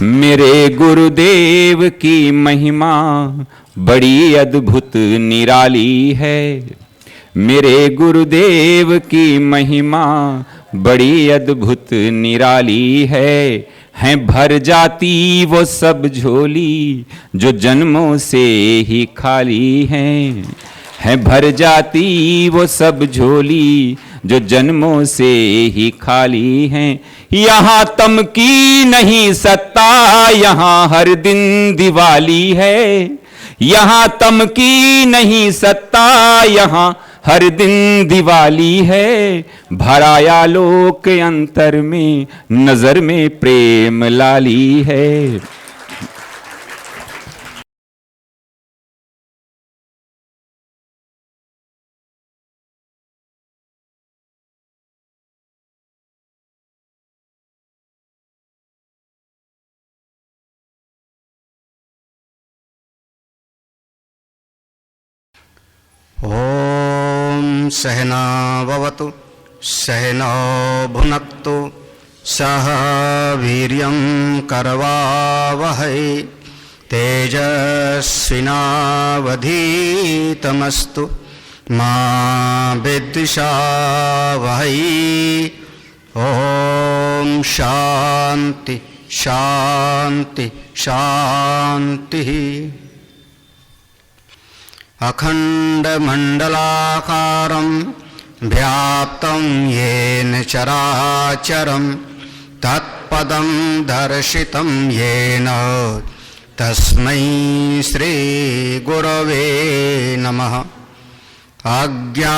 मेरे गुरुदेव की महिमा बड़ी अद्भुत निराली है। मेरे गुरुदेव की महिमा बड़ी अद्भुत निराली है भर जाती वो सब झोली जो जन्मों से ही खाली है भर जाती वो सब झोली जो जन्मों से ही खाली हैं। यहाँ तम की नहीं सत्ता, यहाँ हर दिन दिवाली है। यहाँ तम की नहीं सत्ता, यहाँ हर दिन दिवाली है। भराया लोक अंतर में, नजर में प्रेम लाली है। ओम सहना भवतु सहनौ भुनक्तु सह वीर्यं करवावहै तेजस्विनावधीतमस्तु मा विद्विषावहै। ओम शांति शांति शांति। अखंडमंडलाकारं व्याप्तं येन चराचरं तत्पदं दर्शितं येन तस्मै श्री गुरवे नमः। अज्ञानतिमिरान्धस्य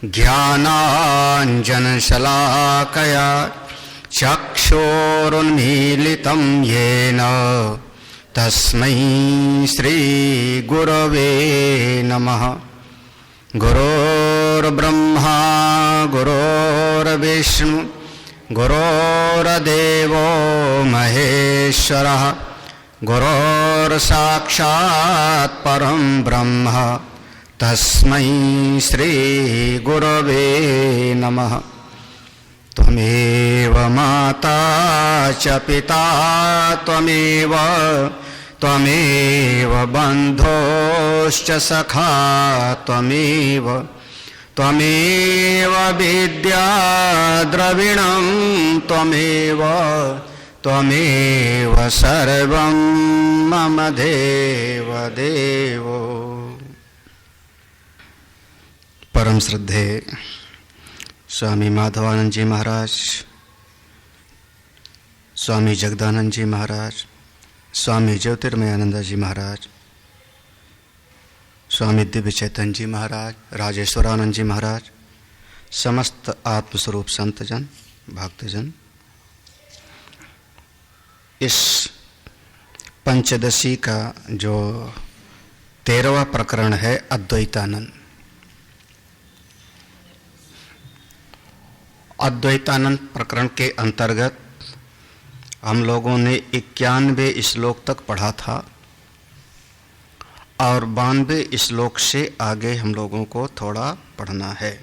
ज्ञानाञ्जनशलाकया चक्षुरुन्मीलितं येन तस्मै श्री गुरवे नमः। गुरुर्ब्रह्मा गुरुर्विष्णु गुरुर्देवो महेश्वरः गुरुर्साक्षात् परं ब्रह्म तस्मै श्री गुरवे नमः। त्वमेव माता च पिता त्वमेव बन्धोश्च सखा त्वमेव विद्या द्रविणं त्वमेव सर्वं मम देवदेवो। परम श्रद्धे स्वामी माधवानंद जी महाराज, स्वामी जगदानंद जी महाराज, स्वामी ज्योतिर्मयानंद जी महाराज, स्वामी दिव्य चैतन्य जी महाराज, राजेश्वरानंद जी महाराज, समस्त आत्मस्वरूप संतजन भक्तजन, इस पंचदशी का जो 13वां प्रकरण है अद्वैतानंद। अद्वैतानंद प्रकरण के अंतर्गत हम लोगों ने 91 श्लोक तक पढ़ा था और 92 श्लोक से आगे हम लोगों को थोड़ा पढ़ना है।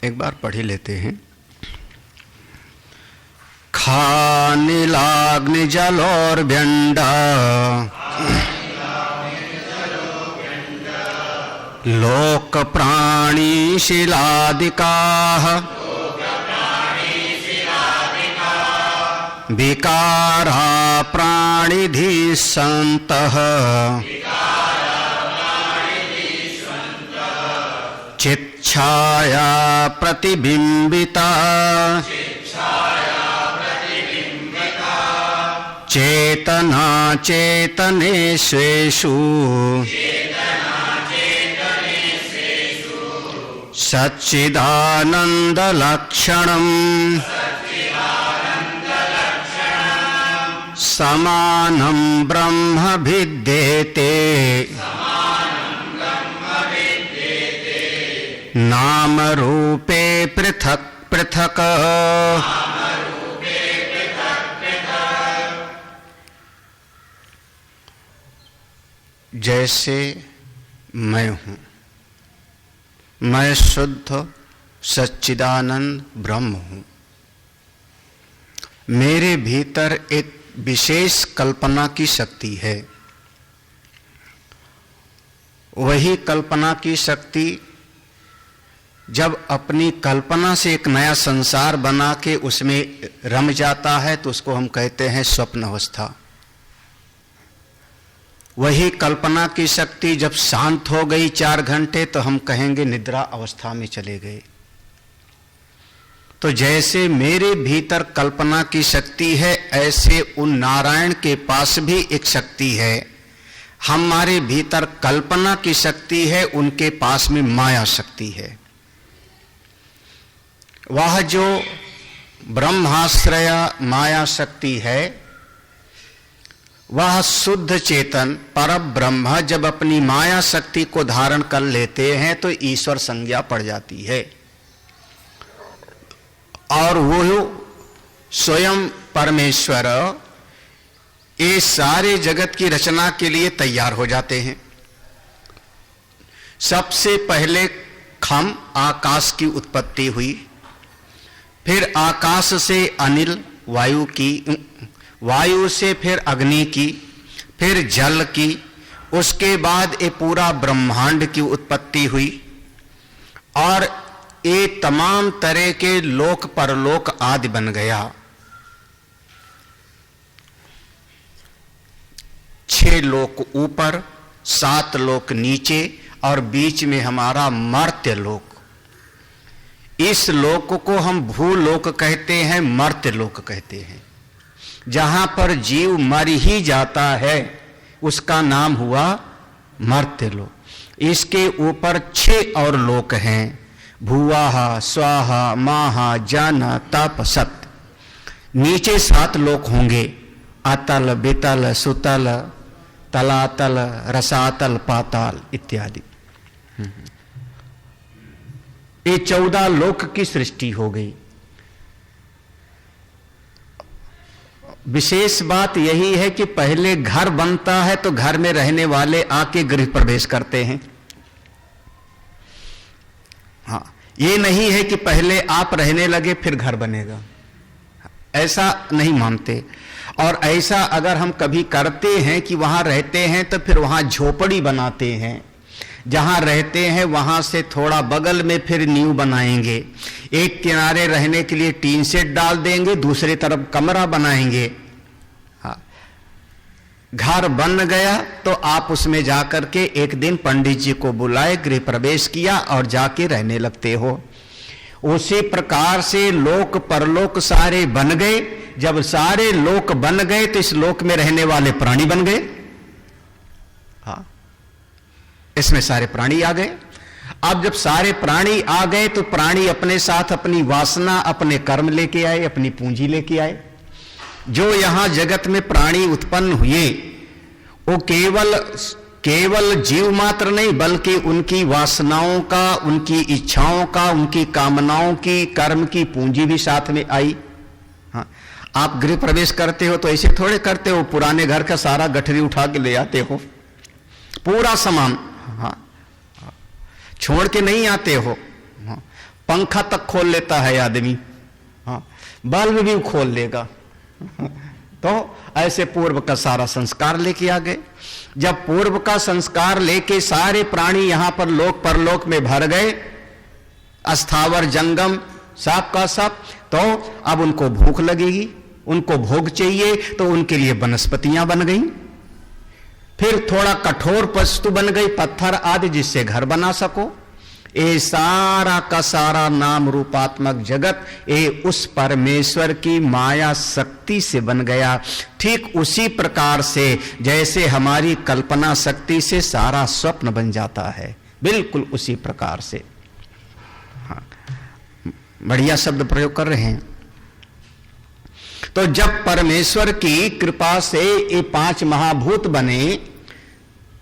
एक बार पढ़ ही लेते हैं। खानिलाग्नि जलोर्व्यंडा लोक प्राणी शिलादिकाः विकारा प्राणिधिः सन्तः चिच्छाया प्रतिबिंबिता चेतना चेतनेष्वेषु सच्चिदानन्दलक्षणम् समानं ब्रह्म भिद्येते नाम रूपे पृथक् पृथक्। जैसे मैं हूँ, मैं शुद्ध सच्चिदानंद ब्रह्म हूं। मेरे भीतर एक विशेष कल्पना की शक्ति है। वही कल्पना की शक्ति जब अपनी कल्पना से एक नया संसार बना के उसमें रम जाता है तो उसको हम कहते हैं स्वप्न अवस्था। वही कल्पना की शक्ति जब शांत हो गई 4 घंटे तो हम कहेंगे निद्रा अवस्था में चले गए। तो जैसे मेरे भीतर कल्पना की शक्ति है, ऐसे उन नारायण के पास भी एक शक्ति है। हमारे भीतर कल्पना की शक्ति है, उनके पास में माया शक्ति है। वह जो ब्रह्माश्रय माया शक्ति है, वह शुद्ध चेतन पर ब्रह्म जब अपनी माया शक्ति को धारण कर लेते हैं तो ईश्वर संज्ञा पड़ जाती है और वो स्वयं परमेश्वर ये सारे जगत की रचना के लिए तैयार हो जाते हैं। सबसे पहले खम आकाश की उत्पत्ति हुई, फिर आकाश से अनिल वायु की, वायु से फिर अग्नि की, फिर जल की, उसके बाद ये पूरा ब्रह्मांड की उत्पत्ति हुई और ये तमाम तरह के लोक परलोक आदि बन गया। 6 लोक ऊपर, 7 लोक नीचे और बीच में हमारा मर्त्य लोक। इस लोक को हम भूलोक कहते हैं, मर्त्य लोक कहते हैं। जहां पर जीव मर ही जाता है उसका नाम हुआ मर्त्य लोक। इसके ऊपर 6 और लोक हैं, भुवाहा, स्वाहा, माहा, जाना, तप, सत्य। नीचे 7 लोक होंगे, अतल, बेतल, सुतल, तलातल, रसातल, पाताल इत्यादि। ये 14 लोक की सृष्टि हो गई। विशेष बात यही है कि पहले घर बनता है तो घर में रहने वाले आके गृह प्रवेश करते हैं। हाँ, ये नहीं है कि पहले आप रहने लगे फिर घर बनेगा, ऐसा नहीं मानते। और ऐसा अगर हम कभी करते हैं कि वहां रहते हैं तो फिर वहां झोपड़ी बनाते हैं, जहां रहते हैं वहां से थोड़ा बगल में फिर नींव बनाएंगे, एक किनारे रहने के लिए टीन सेट डाल देंगे, दूसरी तरफ कमरा बनाएंगे। हाँ, घर बन गया तो आप उसमें जाकर के एक दिन पंडित जी को बुलाए, गृह प्रवेश किया और जाके रहने लगते हो। उसी प्रकार से लोक परलोक सारे बन गए। जब सारे लोक बन गए तो इस लोक में रहने वाले प्राणी बन गए। हाँ, इसमें सारे प्राणी आ गए। अब जब सारे प्राणी आ गए तो प्राणी अपने साथ अपनी वासना, अपने कर्म लेके आए, अपनी पूंजी लेके आए। जो यहां जगत में प्राणी उत्पन्न हुए वो केवल जीव मात्र नहीं, बल्कि उनकी वासनाओं का, उनकी इच्छाओं का, उनकी कामनाओं की, कर्म की पूंजी भी साथ में आई। हाँ, आप गृह प्रवेश करते हो तो ऐसे थोड़े करते हो, पुराने घर का सारा गठरी उठा के ले आते हो, पूरा सामान। हाँ, छोड़ के नहीं आते हो। हाँ, पंखा तक खोल लेता है आदमी। हाँ, बल्ब भी खोल लेगा। तो ऐसे पूर्व का सारा संस्कार लेके आ गए। जब पूर्व का संस्कार लेके सारे प्राणी यहां पर लोक परलोक में भर गए, अस्थावर जंगम सब का सब, तो अब उनको भूख लगेगी, उनको भोग चाहिए, तो उनके लिए वनस्पतियां बन गई। फिर थोड़ा कठोर वस्तु बन गई, पत्थर आदि, जिससे घर बना सको। ये सारा का सारा नाम रूपात्मक जगत ये उस परमेश्वर की माया शक्ति से बन गया। ठीक उसी प्रकार से जैसे हमारी कल्पना शक्ति से सारा स्वप्न बन जाता है, बिल्कुल उसी प्रकार से। हाँ, बढ़िया शब्द प्रयोग कर रहे हैं। तो जब परमेश्वर की कृपा से ये 5 महाभूत बने,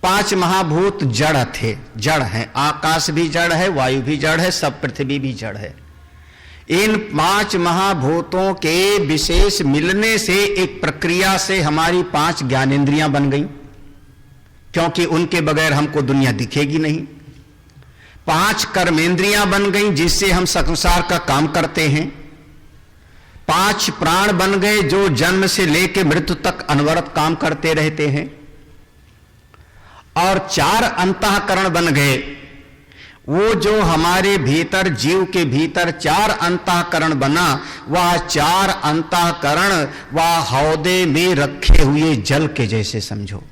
5 महाभूत जड़ थे, जड़ हैं, आकाश भी जड़ है, वायु भी जड़ है, सब पृथ्वी भी जड़ है। इन 5 महाभूतों के विशेष मिलने से एक प्रक्रिया से हमारी 5 ज्ञानेंद्रियां बन गई, क्योंकि उनके बगैर हमको दुनिया दिखेगी नहीं। 5 कर्मेंद्रियां बन गई जिससे हम संसार का काम करते हैं, 5 प्राण बन गए जो जन्म से लेकर मृत्यु तक अनवरत काम करते रहते हैं, और 4 अंतःकरण बन गए। वो जो हमारे भीतर, जीव के भीतर 4 अंतःकरण बना, वह 4 अंतःकरण वह हौदे में रखे हुए जल के जैसे समझो।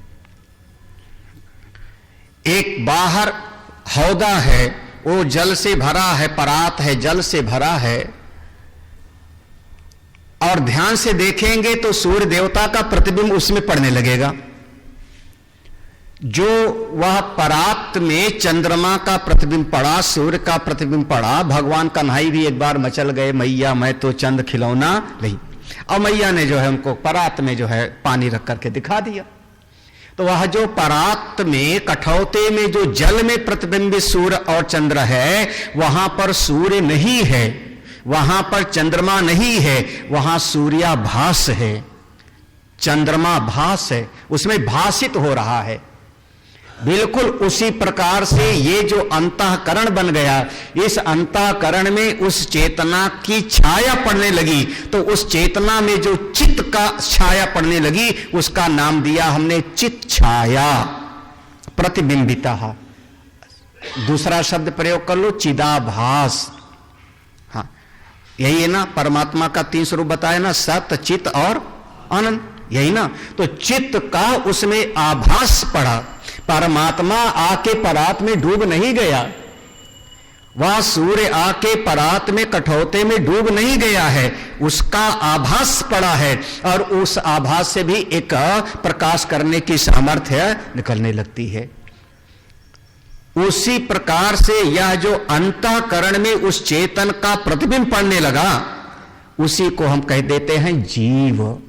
एक बाहर हौदा है, वो जल से भरा है, परात है, जल से भरा है, और ध्यान से देखेंगे तो सूर्य देवता का प्रतिबिंब उसमें पड़ने लगेगा। जो वह परात में चंद्रमा का प्रतिबिंब पड़ा, सूर्य का प्रतिबिंब पड़ा। भगवान कन्हई भी एक बार मचल गए, मैया मैं तो चंद खिलौना नहीं, और मैया ने जो है उनको परात में जो है पानी रख करके दिखा दिया। तो वह जो परात में, कठौते में जो जल में प्रतिबिंबित सूर्य और चंद्र है, वहां पर सूर्य नहीं है, वहां पर चंद्रमा नहीं है, वहां सूर्याभास है, चंद्रमा भास है, उसमें भासित हो रहा है। बिल्कुल उसी प्रकार से ये जो अंतःकरण बन गया, इस अंतःकरण में उस चेतना की छाया पड़ने लगी, तो उस चेतना में जो चित्त का छाया पड़ने लगी, उसका नाम दिया हमने चित्त छाया प्रतिबिंबिता। दूसरा शब्द प्रयोग कर लो, चिदाभास। हाँ, यही है ना, परमात्मा का 3 स्वरूप बताया ना, सत, चित्त और आनंद, यही ना। तो चित्त का उसमें आभास पड़ा, परमात्मा आके परात में डूब नहीं गया, वह सूर्य आके परात में, कठौते में डूब नहीं गया है, उसका आभास पड़ा है, और उस आभास से भी एक प्रकाश करने की सामर्थ्य निकलने लगती है। उसी प्रकार से यह जो अंतःकरण में उस चेतन का प्रतिबिंब पड़ने लगा, उसी को हम कह देते हैं जीव,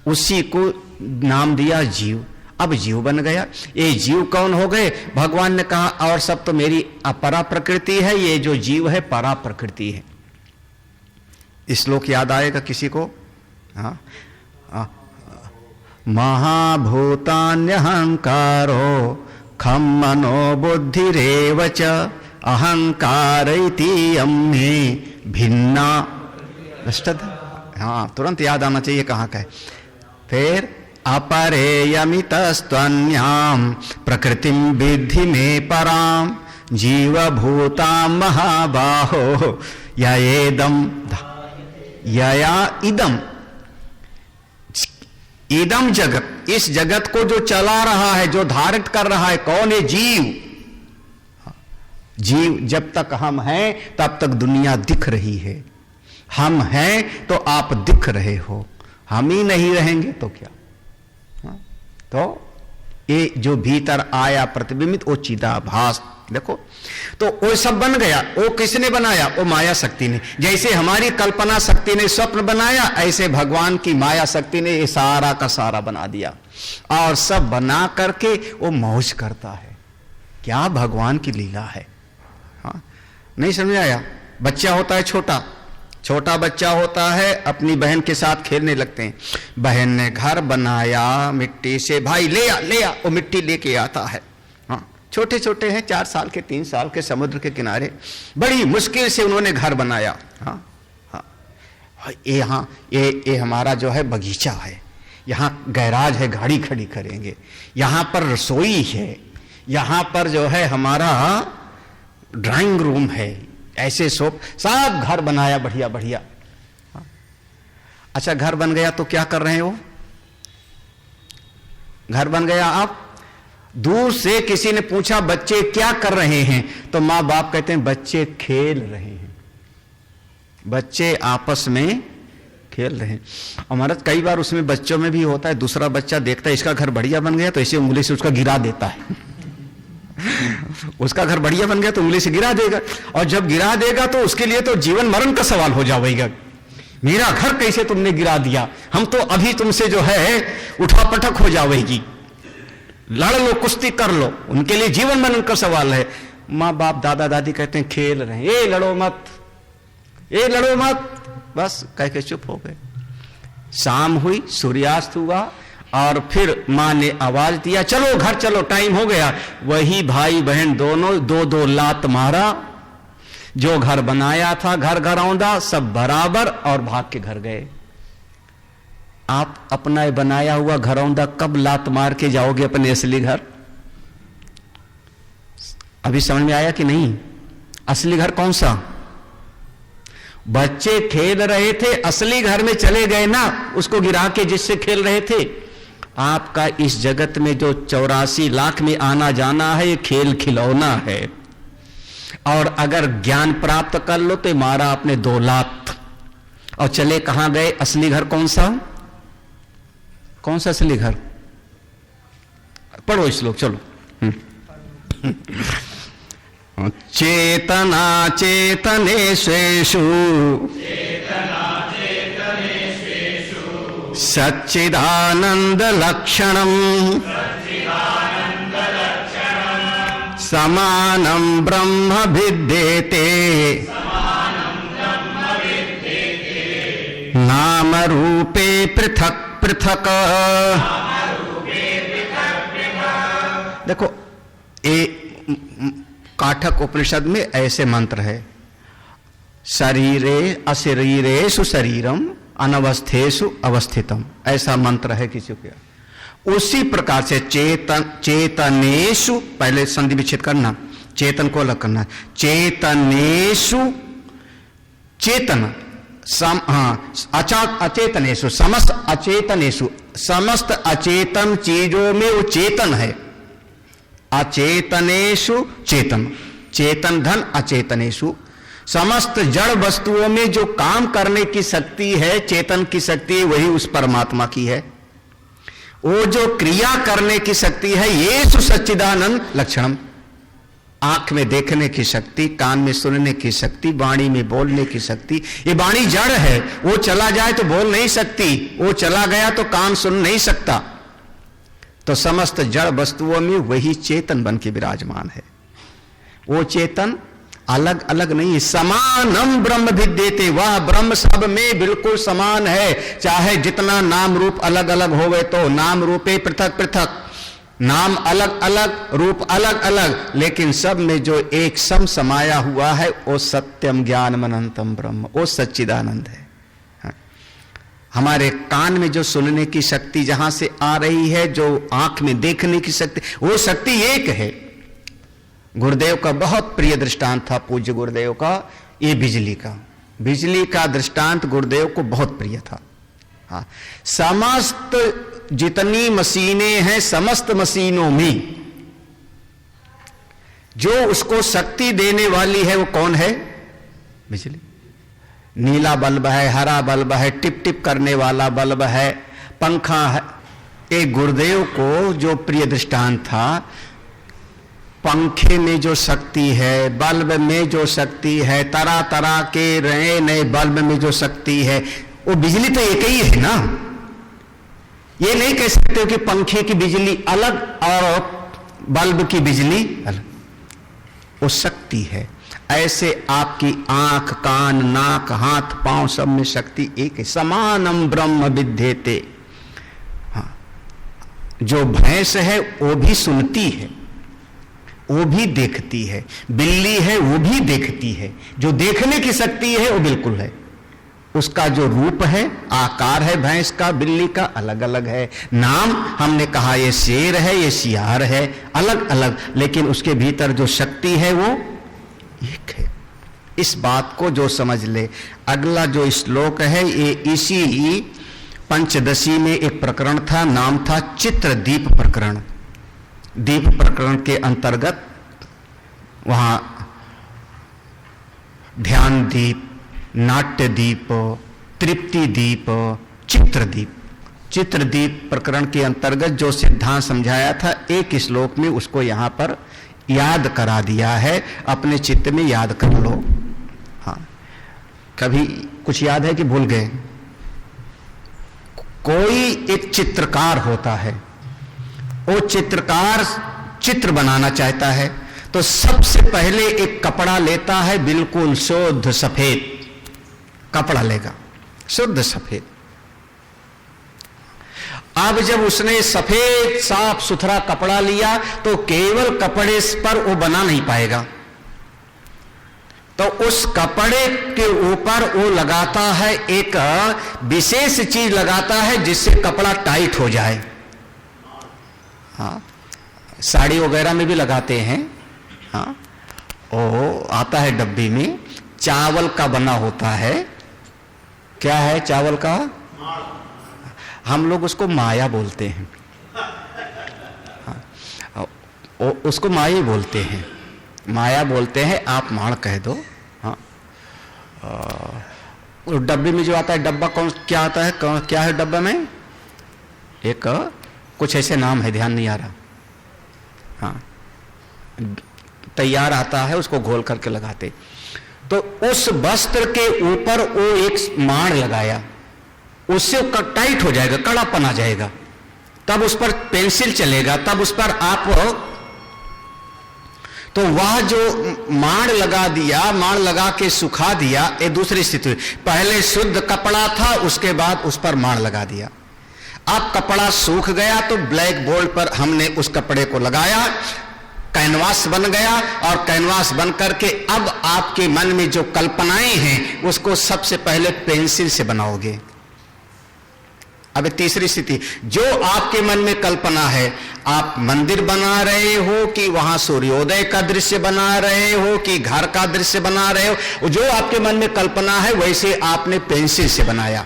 उसी को नाम दिया जीव। अब जीव बन गया। ये जीव कौन हो गए? भगवान ने कहा और सब तो मेरी अपरा प्रकृति है, ये जो जीव है परा प्रकृति है। श्लोक याद आएगा किसी को? हाँ, महाभूतान्यहंकारो खम मनो बुद्धिरेव च अहंकार इति अम्मे भिन्ना। हाँ, तुरंत याद आना चाहिए कहाँ का है। फिर अपरेयमितस्त्वन्याम प्रकृतिम विद्धि में पराम जीवभूताम महाबाहो ययेदम यया इदम। इदम जगत, इस जगत को जो चला रहा है, जो धारित कर रहा है, कौन है? जीव। जीव जब तक हम हैं तब तक दुनिया दिख रही है, हम हैं तो आप दिख रहे हो, हम ही नहीं रहेंगे तो क्या? तो ये जो भीतर आया प्रतिबिंबित, वो चिदाभास। देखो, तो वो सब बन गया। वो किसने बनाया? वो माया शक्ति ने। जैसे हमारी कल्पना शक्ति ने स्वप्न बनाया, ऐसे भगवान की माया शक्ति ने ये सारा का सारा बना दिया, और सब बना करके वो मौज करता है। क्या भगवान की लीला है। हाँ, नहीं समझ आया? बच्चा होता है, छोटा बच्चा होता है, अपनी बहन के साथ खेलने लगते हैं। बहन ने घर बनाया मिट्टी से, भाई ले आ, वो मिट्टी लेके आता है। हाँ, छोटे छोटे हैं, 4 साल के, 3 साल के, समुद्र के किनारे बड़ी मुश्किल से उन्होंने घर बनाया। हाँ हाँ, ये हमारा जो है बगीचा है, यहाँ गैराज है, गाड़ी खड़ी करेंगे, यहाँ पर रसोई है, यहाँ पर जो है हमारा ड्राइंग रूम है, ऐसे सब घर बनाया बढ़िया बढ़िया। अच्छा, घर बन गया तो क्या कर रहे हैं? वो घर बन गया, आप दूर से किसी ने पूछा बच्चे क्या कर रहे हैं, तो माँ बाप कहते हैं बच्चे खेल रहे हैं, बच्चे आपस में खेल रहे हैं। हमारा कई बार उसमें बच्चों में भी होता है, दूसरा बच्चा देखता है इसका घर बढ़िया बन गया तो इसे उंगली से उसका गिरा देता है। उसका घर बढ़िया बन गया तो उंगली से गिरा देगा, और जब गिरा देगा तो उसके लिए तो जीवन मरण का सवाल हो जाएगा। मेरा घर कैसे तुमने गिरा दिया, हम तो अभी तुमसे जो है उठापटक हो जाएगी, लड़ लो, कुश्ती कर लो। उनके लिए जीवन मरण का सवाल है। माँ बाप, दादा दादी कहते हैं खेल रहे हैं, ये लड़ो मत, ये लड़ो मत, बस कह के चुप हो गए। शाम हुई, सूर्यास्त हुआ, और फिर मां ने आवाज दिया, चलो घर चलो, टाइम हो गया। वही भाई बहन दोनों दो दो लात मारा, जो घर बनाया था घर घरौंदा सब बराबर, और भाग के घर गए। आप अपना बनाया हुआ घरौंदा कब लात मार के जाओगे अपने असली घर? अभी समझ में आया कि नहीं? असली घर कौन सा? बच्चे खेल रहे थे, असली घर में चले गए ना, उसको गिरा के जिससे खेल रहे थे। आपका इस जगत में जो 84 लाख में आना जाना है, ये खेल खिलौना है। और अगर ज्ञान प्राप्त कर लो तो मारा आपने 2 लात और चले कहां गए? असली घर कौन सा? कौन सा असली घर? पढ़ो श्लोक, चलो। चेतना चेतनेषु सच्चिदानंद लक्षणम समानं ब्रह्म विद्येते नाम रूपे पृथक पृथक। देखो, काठक उपनिषद में ऐसे मंत्र है, शरीरे अशरीरेषु शरीरम अनवस्थेषु अवस्थितम, ऐसा मंत्र है किसी को। उसी प्रकार से चेतनेषु, पहले संधि विच्छेद करना, चेतन को अलग करना, चेतनेषु चेतन अचेतनेषु समस्त अचेतनेषु, समस्त अचेतन चीजों में वो चेतन है। अचेतनेषु चेतन, चेतन धन अचेतनेषु, समस्त जड़ वस्तुओं में जो काम करने की शक्ति है, चेतन की शक्ति, वही उस परमात्मा की है। वो जो क्रिया करने की शक्ति है, ये सच्चिदानंद लक्षणम, आंख में देखने की शक्ति, कान में सुनने की शक्ति, वाणी में बोलने की शक्ति। ये वाणी जड़ है, वो चला जाए तो बोल नहीं सकती, वो चला गया तो कान सुन नहीं सकता। तो समस्त जड़ वस्तुओं में वही चेतन बन के विराजमान है। वो चेतन अलग अलग नहीं है, समानम ब्रह्म विद्येते, वह ब्रह्म सब में बिल्कुल समान है। चाहे जितना नाम रूप अलग अलग होवे तो, नाम रूपे पृथक पृथक, नाम अलग अलग रूप अलग अलग, लेकिन सब में जो एक सम समाया हुआ है वो सत्यम ज्ञानम अनंतम ब्रह्म, वो सच्चिदानंद है। हमारे कान में जो सुनने की शक्ति जहां से आ रही है, जो आंख में देखने की शक्ति, वो शक्ति एक है। गुरुदेव का बहुत प्रिय दृष्टांत था, पूज्य गुरुदेव का, ये बिजली का दृष्टांत गुरुदेव को बहुत प्रिय था। हाँ, समस्त जितनी मशीनें हैं, समस्त मशीनों में जो उसको शक्ति देने वाली है वो कौन है? बिजली। नीला बल्ब है, हरा बल्ब है, टिप टिप करने वाला बल्ब है, पंखा है। एक गुरुदेव को जो प्रिय दृष्टांत था, पंखे में जो शक्ति है, बल्ब में जो शक्ति है, तरह तरह के नए नए बल्ब में जो शक्ति है, वो बिजली तो एक ही है ना। ये नहीं कह सकते हो कि पंखे की बिजली अलग और बल्ब की बिजली अलग, वो शक्ति है। ऐसे आपकी आंख, कान, नाक, हाथ, पांव सब में शक्ति एक है। समानम ब्रह्म विद्येते। हाँ, जो भैंस है वो भी सुनती है, वो भी देखती है, बिल्ली है वो भी देखती है। जो देखने की शक्ति है वो बिल्कुल है, उसका जो रूप है, आकार है भैंस का, बिल्ली का अलग अलग है। नाम हमने कहा ये शेर है, ये सियार है, अलग अलग, लेकिन उसके भीतर जो शक्ति है वो एक है। इस बात को जो समझ ले। अगला जो श्लोक है ये इसी पंचदशी में एक प्रकरण था, नाम था चित्रदीप प्रकरण। दीप प्रकरण के अंतर्गत वहां ध्यान दीप, नाट्य दीप, तृप्ति दीप, चित्रदीप, चित्रदीप प्रकरण के अंतर्गत जो सिद्धांत समझाया था, एक श्लोक में उसको यहां पर याद करा दिया है। अपने चित्त में याद कर लो। हाँ, कभी कुछ याद है कि भूल गए? कोई एक चित्रकार होता है, वो चित्रकार चित्र बनाना चाहता है तो सबसे पहले एक कपड़ा लेता है, बिल्कुल शुद्ध सफेद कपड़ा लेगा, शुद्ध सफेद। अब जब उसने सफेद साफ सुथरा कपड़ा लिया तो केवल कपड़े पर वो बना नहीं पाएगा, तो उस कपड़े के ऊपर वो लगाता है एक विशेष चीज लगाता है जिससे कपड़ा टाइट हो जाए। हाँ, साड़ी वगैरह में भी लगाते हैं। हाँ, वो आता है डब्बी में, चावल का बना होता है। क्या है चावल का? हम लोग उसको माया बोलते हैं। हाँ, उसको माया बोलते हैं, माया बोलते हैं, आप माड़ कह दो। हाँ, डब्बे में जो आता है, डब्बा कौन क्या आता है, क्या है डब्बे में? एक कुछ ऐसे नाम है, ध्यान नहीं आ रहा। हाँ, तैयार आता है, उसको घोल करके लगाते। तो उस वस्त्र के ऊपर वो एक माड़ लगाया, उससे टाइट हो जाएगा, कड़ापन आ जाएगा, तब उस पर पेंसिल चलेगा, तब उस पर आप, तो वह जो माड़ लगा दिया, माड़ लगा के सुखा दिया, ये दूसरी स्थिति। पहले शुद्ध कपड़ा था, उसके बाद उस पर माड़ लगा दिया। अब कपड़ा सूख गया तो ब्लैक बोर्ड पर हमने उस कपड़े को लगाया, कैनवास बन गया, और कैनवास बन करके अब आपके मन में जो कल्पनाएं हैं उसको सबसे पहले पेंसिल से बनाओगे। अब तीसरी स्थिति, जो आपके मन में कल्पना है, आप मंदिर बना रहे हो कि वहां सूर्योदय का दृश्य बना रहे हो कि घर का दृश्य बना रहे हो, जो आपके मन में कल्पना है वैसे आपने पेंसिल से बनाया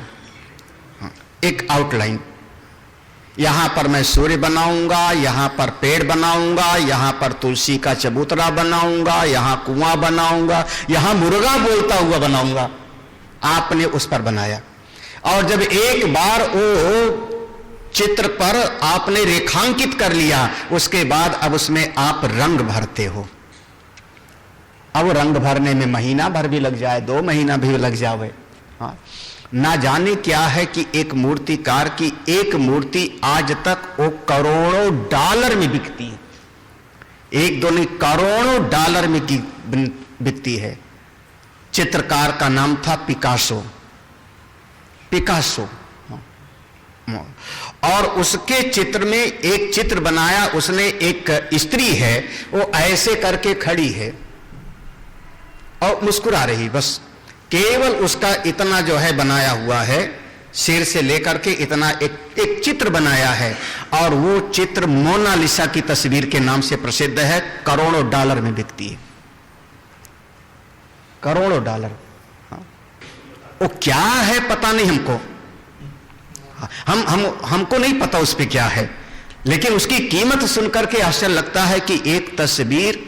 एक आउटलाइन। यहां पर मैं सूर्य बनाऊंगा, यहां पर पेड़ बनाऊंगा, यहां पर तुलसी का चबूतरा बनाऊंगा, यहां कुआं बनाऊंगा, यहां मुर्गा बोलता हुआ बनाऊंगा। आपने उस पर बनाया, और जब एक बार वो चित्र पर आपने रेखांकित कर लिया, उसके बाद अब उसमें आप रंग भरते हो। अब रंग भरने में महीना भर भी लग जाए, 2 महीना भी लग जाए। हाँ, ना जाने क्या है कि एक मूर्तिकार की एक मूर्ति आज तक वो करोड़ों डॉलर में बिकती है, एक दो नहीं करोड़ों डॉलर में की बिकती है। चित्रकार का नाम था पिकासो, पिकासो। और उसके चित्र में एक चित्र बनाया उसने, एक स्त्री है, वो ऐसे करके खड़ी है और मुस्कुरा रही, बस केवल उसका इतना जो है बनाया हुआ है, सिर से लेकर के इतना एक चित्र बनाया है, और वो चित्र मोनालिसा की तस्वीर के नाम से प्रसिद्ध है, करोड़ों डॉलर में बिकती है, करोड़ों डॉलर। वो क्या है पता नहीं हमको, हमको नहीं पता उस पे क्या है, लेकिन उसकी कीमत सुनकर के आश्चर्य लगता है कि एक तस्वीर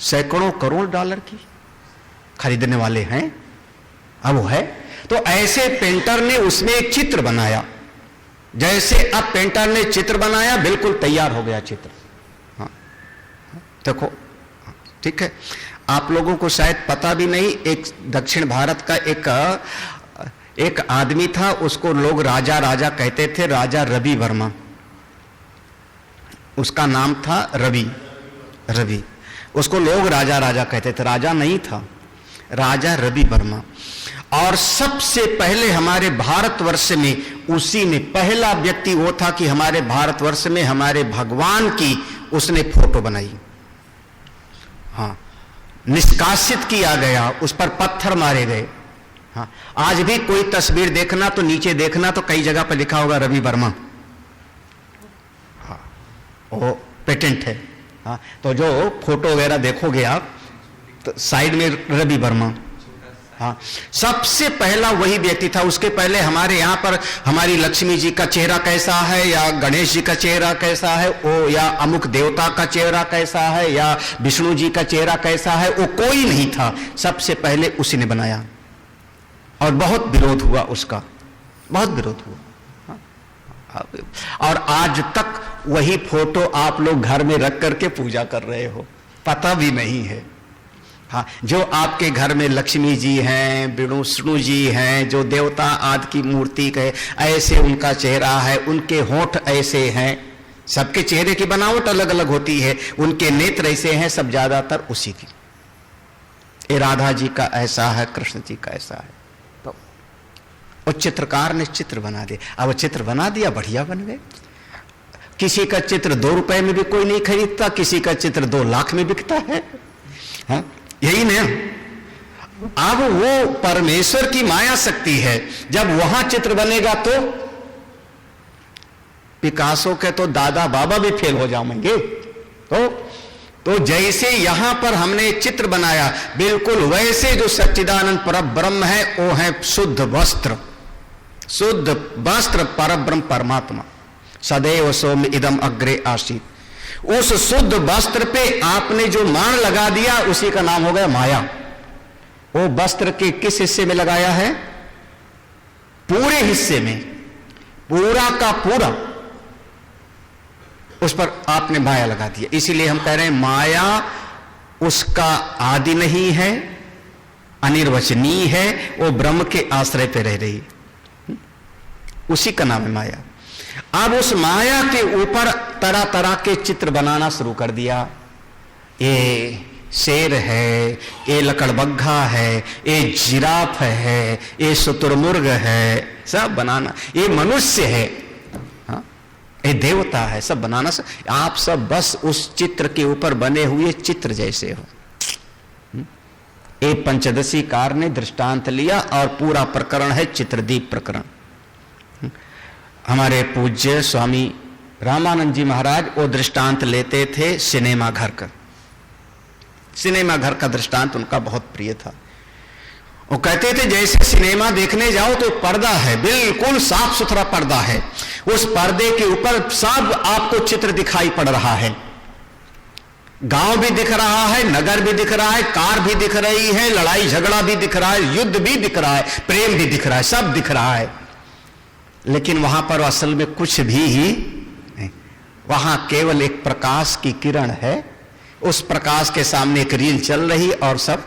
सैकड़ों करोड़ डॉलर की खरीदने वाले हैं। अब वो है, तो ऐसे पेंटर ने उसमें एक चित्र बनाया, जैसे अब पेंटर ने चित्र बनाया बिल्कुल तैयार हो गया चित्र। हाँ, देखो, ठीक है, आप लोगों को शायद पता भी नहीं, एक दक्षिण भारत का एक आदमी था, उसको लोग राजा राजा कहते थे, राजा रवि वर्मा, उसका नाम था रवि, उसको लोग राजा राजा कहते थे, राजा नहीं था, राजा रवि वर्मा। और सबसे पहले हमारे भारतवर्ष में उसी ने, पहला व्यक्ति वो था कि हमारे भारतवर्ष में हमारे भगवान की उसने फोटो बनाई। हाँ, निष्कासित किया गया, उस पर पत्थर मारे गए। हाँ, आज भी कोई तस्वीर देखना तो नीचे देखना तो कई जगह पर लिखा होगा रवि वर्मा। हाँ, वो पेटेंट है। हाँ, तो जो फोटो वगैरह देखोगे आप तो साइड में रवि वर्मा। हाँ, सबसे पहला वही व्यक्ति था। उसके पहले हमारे यहाँ पर हमारी लक्ष्मी जी का चेहरा कैसा है, या गणेश जी का चेहरा कैसा है, वो या अमुक देवता का चेहरा कैसा है, या विष्णु जी का चेहरा कैसा है, वो कोई नहीं था, सबसे पहले उसी ने बनाया। और बहुत विरोध हुआ उसका, बहुत विरोध हुआ। और आज तक वही फोटो आप लोग घर में रख करके पूजा कर रहे हो, पता भी नहीं है। हाँ, जो आपके घर में लक्ष्मी जी हैं, विष्णु जी हैं, जो देवता आदि की मूर्ति के ऐसे उनका चेहरा है, उनके होंठ ऐसे हैं, सबके चेहरे की बनावट अलग अलग होती है, उनके नेत्र ऐसे हैं, सब ज्यादातर उसी की। ये राधा जी का ऐसा है, कृष्ण जी का ऐसा है। तो और चित्रकार ने चित्र बना दिया। अब वो चित्र बना दिया, बढ़िया बन गए। किसी का चित्र 2 रुपए में भी कोई नहीं खरीदता, किसी का चित्र 2 लाख में बिकता है। हाँ? यही ना। अब वो परमेश्वर की माया शक्ति है। जब वहां चित्र बनेगा तो पिकासो के तो दादा बाबा भी फेल हो जाएंगे। तो जैसे यहां पर हमने चित्र बनाया, बिल्कुल वैसे जो सच्चिदानंद परब्रह्म है वो है शुद्ध वस्त्र। शुद्ध वस्त्र परब्रह्म परमात्मा। सदैव सौम्य इदम अग्रे आसीत। उस शुद्ध वस्त्र पे आपने जो मान लगा दिया उसी का नाम हो गया माया। वो वस्त्र के किस हिस्से में लगाया है? पूरे हिस्से में, पूरा का पूरा उस पर आपने माया लगा दिया। इसीलिए हम कह रहे हैं माया उसका आदि नहीं है, अनिर्वचनीय है, वो ब्रह्म के आश्रय पे रह रही, उसी का नाम है माया। अब उस माया के ऊपर तरह तरह के चित्र बनाना शुरू कर दिया। ये शेर है, ये लकड़बग्घा है, ये जिराफ है, ये शुतुरमुर्ग है, सब बनाना। ये मनुष्य है, हाँ? ये देवता है, सब बनाना। आप सब बस उस चित्र के ऊपर बने हुए चित्र जैसे हो। एक पंचदशी कार ने दृष्टांत लिया और पूरा प्रकरण है चित्रदीप प्रकरण। हमारे पूज्य स्वामी रामानंद जी महाराज वो दृष्टांत लेते थे सिनेमा घर का। सिनेमा घर का दृष्टांत उनका बहुत प्रिय था। वो कहते थे जैसे सिनेमा देखने जाओ तो पर्दा है, बिल्कुल साफ सुथरा पर्दा है, उस पर्दे के ऊपर सब आपको चित्र दिखाई पड़ रहा है। गांव भी दिख रहा है, नगर भी दिख रहा है, कार भी दिख रही है, लड़ाई झगड़ा भी दिख रहा है, युद्ध भी दिख रहा है, प्रेम भी दिख रहा है, सब दिख रहा है। लेकिन वहां पर असल में कुछ भी नहीं, वहां केवल एक प्रकाश की किरण है। उस प्रकाश के सामने एक रील चल रही और सब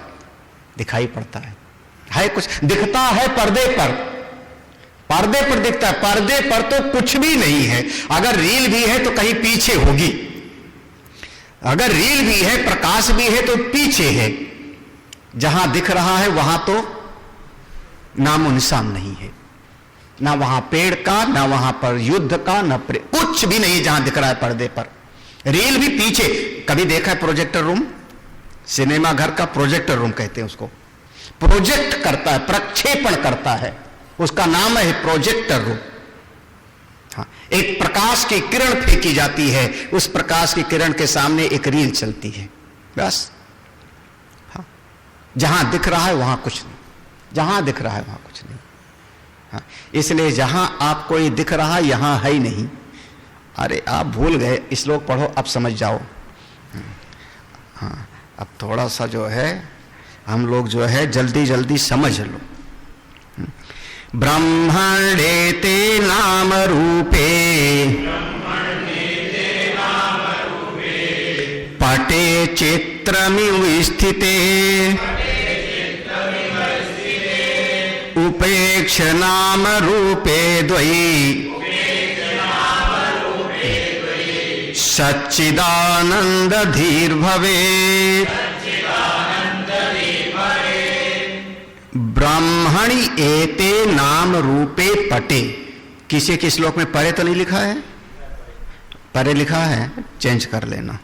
दिखाई पड़ता है कुछ दिखता है पर्दे पर, पर्दे पर दिखता है। पर्दे पर तो कुछ भी नहीं है। अगर रील भी है तो कहीं पीछे होगी, अगर रील भी है, प्रकाश भी है तो पीछे है। जहां दिख रहा है वहां तो नामो निशान नहीं है, ना वहां पेड़ का, ना वहां पर युद्ध का, ना कुछ भी नहीं जहां दिख रहा है पर्दे पर। रील भी पीछे। कभी देखा है प्रोजेक्टर रूम? सिनेमा घर का प्रोजेक्टर रूम कहते हैं उसको। प्रोजेक्ट करता है, प्रक्षेपण करता है, उसका नाम है प्रोजेक्टर रूम। हाँ, एक प्रकाश की किरण फेंकी जाती है, उस प्रकाश की किरण के सामने एक रील चलती है, बस। हाँ, जहां दिख रहा है वहां कुछ नहीं, जहां दिख रहा है वहां कुछ नहीं। हाँ, इसलिए जहां आपको ये दिख रहा है यहां है ही नहीं। अरे आप भूल गए, श्लोक पढ़ो, अब समझ जाओ। हाँ, अब थोड़ा सा जो है हम लोग जो है जल्दी जल्दी समझ लो। ब्रह्मणे ते नाम रूपे पटे चित्रमिव स्थिते उपेक्ष नाम रूपे द्वयी सच्चिदानंद धीर भवेत्। ब्राह्मणी एते नाम रूपे पटे। किसी के श्लोक में परे तो नहीं लिखा है? परे लिखा है, चेंज कर लेना।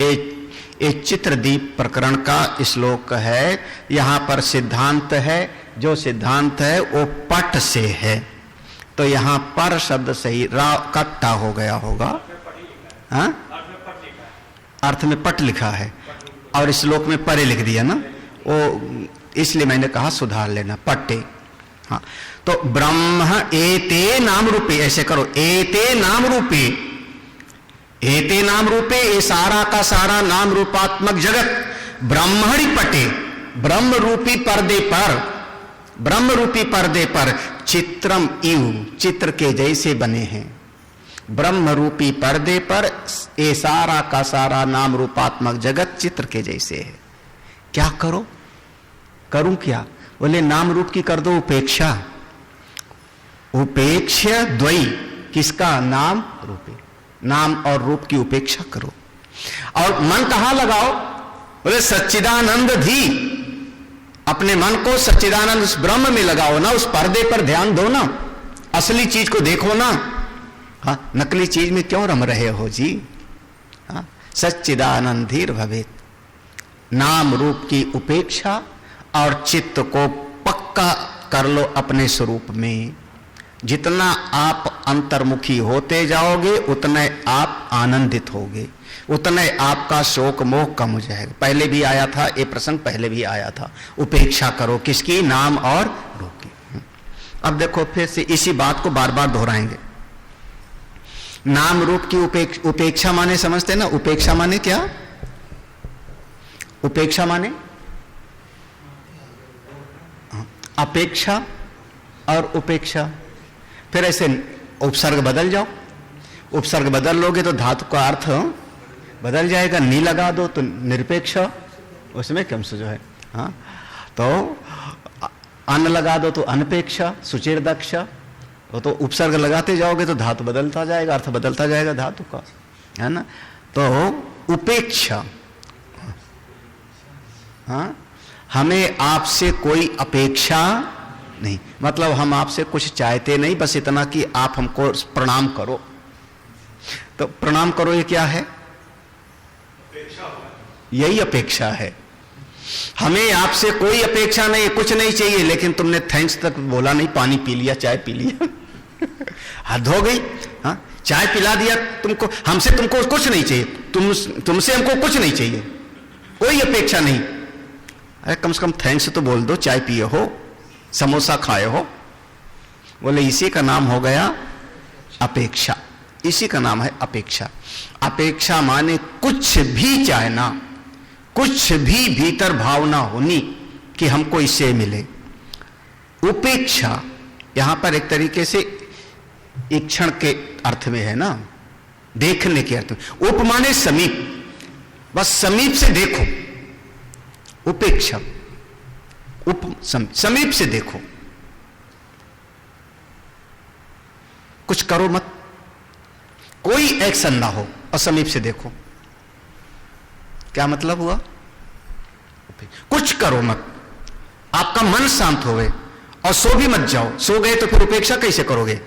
एक चित्रदीप प्रकरण का श्लोक है। यहां पर सिद्धांत है, जो सिद्धांत है वो पट से है, तो यहां पर शब्द सही कट्टा हो गया होगा। हाँ, अर्थ में पट लिखा है और श्लोक में परे लिख दिया ना, वो इसलिए मैंने कहा सुधार लेना, पट्टे। हाँ, तो ब्रह्म एते नाम रूपे, ऐसे करो, एते नाम रूपे, एते नाम रूपे, ये सारा का सारा नाम रूपात्मक जगत ब्रह्मणि पटे, ब्रह्म रूपी पर्दे पर, ब्रह्म रूपी पर्दे पर चित्रम इव, चित्र के जैसे बने हैं। ब्रह्म रूपी पर्दे पर ये सारा का सारा नाम रूपात्मक जगत चित्र के जैसे है। क्या करो? करूं क्या? बोले नाम रूप की कर दो उपेक्षा। उपेक्ष द्वयी, किसका? नाम रूपी, नाम और रूप की उपेक्षा करो। और मन कहां लगाओ? बोले सच्चिदानंद धी, अपने मन को सच्चिदानंद उस ब्रह्म में लगाओ ना, उस पर्दे पर ध्यान दो ना, असली चीज को देखो ना। हाँ, नकली चीज में क्यों रम रहे हो जी? हाँ, सच्चिदानंदीर भवेत, नाम रूप की उपेक्षा और चित्त को पक्का कर लो अपने स्वरूप में। जितना आप अंतर्मुखी होते जाओगे उतने आप आनंदित होगे, उतने आपका शोक मोह कम हो जाएगा। पहले भी आया था ये प्रसंग, पहले भी आया था, उपेक्षा करो किसकी? नाम और रूप की। अब देखो फिर से इसी बात को बार बार दोहराएंगे। नाम रूप की उपेक्षा माने समझते ना? उपेक्षा माने क्या? उपेक्षा माने अपेक्षा और उपेक्षा। फिर ऐसे उपसर्ग बदल जाओ, उपसर्ग बदल लोगे तो धातु का अर्थ बदल जाएगा। नी लगा दो तो निरपेक्ष, उसमें कम से जो है। हाँ, तो अन्न लगा दो तो अनपेक्ष, सुचिर दक्ष। तो उपसर्ग लगाते जाओगे तो धातु बदलता जाएगा, अर्थ बदलता जाएगा धातु का, है ना? तो उपेक्षा। हाँ, हमें आपसे कोई अपेक्षा नहीं, मतलब हम आपसे कुछ चाहते नहीं, बस इतना कि आप हमको प्रणाम करो। तो प्रणाम करो ये क्या है? यही अपेक्षा है। हमें आपसे कोई अपेक्षा नहीं, कुछ नहीं चाहिए, लेकिन तुमने थैंक्स तक बोला नहीं, पानी पी लिया, चाय पी लिया, हद हो गई। हाँ, चाय पिला दिया तुमको, हमसे तुमको कुछ नहीं चाहिए, तुमसे हमको कुछ नहीं चाहिए, कोई अपेक्षा नहीं। अरे कम से कम थैंक्स तो बोल दो, चाय पिए हो, समोसा खाए हो। बोले इसी का नाम हो गया अपेक्षा, इसी का नाम है अपेक्षा। अपेक्षा माने कुछ भी चाहना, कुछ भी भीतर भावना होनी कि हमको इससे मिले। उपेक्षा यहां पर एक तरीके से ईक्षण के अर्थ में है ना, देखने के अर्थ में। उप माने समीप, बस समीप से देखो। उपेक्षा समीप से देखो, कुछ करो मत, कोई एक्शन ना हो और समीप से देखो। क्या मतलब हुआ? कुछ करो मत, आपका मन शांत होवे और सो भी मत जाओ। सो गए तो फिर उपेक्षा कैसे करोगे?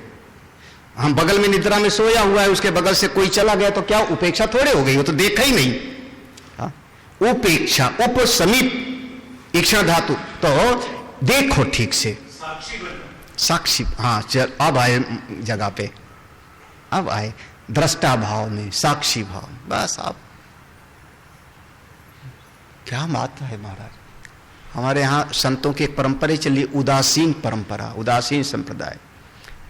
हम बगल में निद्रा में सोया हुआ है, उसके बगल से कोई चला गया तो क्या उपेक्षा थोड़े हो गई? वो तो देखा ही नहीं। उपेक्षा, उप समीप, ईक्षण धातु, तो देखो ठीक से, साक्षी। हाँ, चल अब आए जगह पे, अब आए दृष्टा भाव में, साक्षी भाव। बस आप क्या बात है महाराज। हमारे यहां संतों की एक परंपरा चली, उदासीन परंपरा, उदासीन संप्रदाय।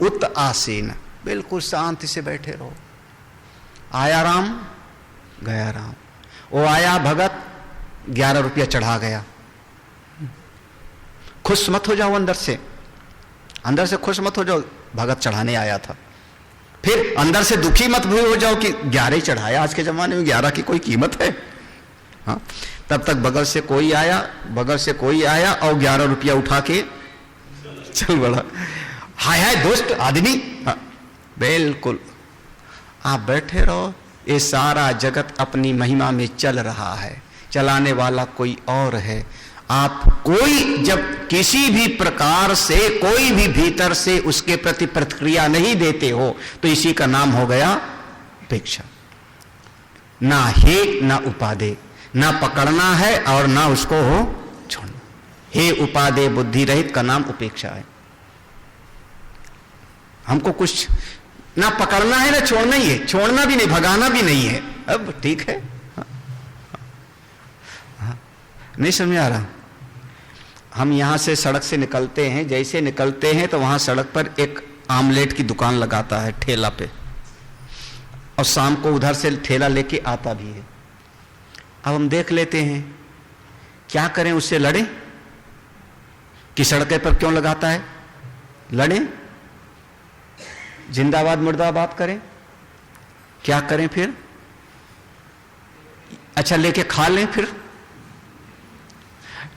उत आसीन, बिल्कुल शांति से बैठे रहो। आया राम गया राम। वो आया भगत, 11 रुपया चढ़ा गया। खुश मत हो जाओ अंदर से, अंदर से खुश मत हो जाओ, भगत चढ़ाने आया था। फिर अंदर से दुखी मत भी हो जाओ कि 11 ही चढ़ाया, आज के जमाने में 11 की कोई कीमत है? हाँ, तब तक बगल से कोई आया, बगल से कोई आया और 11 रुपया उठा के चल बड़ा। हाय हाय दोस्त आदमी। हाँ, बिल्कुल आप बैठे रहो। ये सारा जगत अपनी महिमा में चल रहा है, चलाने वाला कोई और है। आप कोई जब किसी भी प्रकार से, कोई भी भीतर से उसके प्रति प्रतिक्रिया नहीं देते हो तो इसी का नाम हो गया उपेक्षा। ना हे ना उपादे, ना पकड़ना है और ना उसको हो छोड़ना। हे उपादे बुद्धि रहित का नाम उपेक्षा है। हमको कुछ ना पकड़ना है ना छोड़ना ही है, छोड़ना भी नहीं, भगाना भी नहीं है। अब ठीक है, नहीं समझ आ रहा? हम यहां से सड़क से निकलते हैं, जैसे निकलते हैं तो वहां सड़क पर एक आमलेट की दुकान लगाता है ठेला पे, और शाम को उधर से ठेला लेके आता भी है। अब हम देख लेते हैं, क्या करें? उससे लड़ें कि सड़क पर क्यों लगाता है? लड़ें? जिंदाबाद मुर्दाबाद करें? क्या करें फिर? अच्छा लेके खा लें, फिर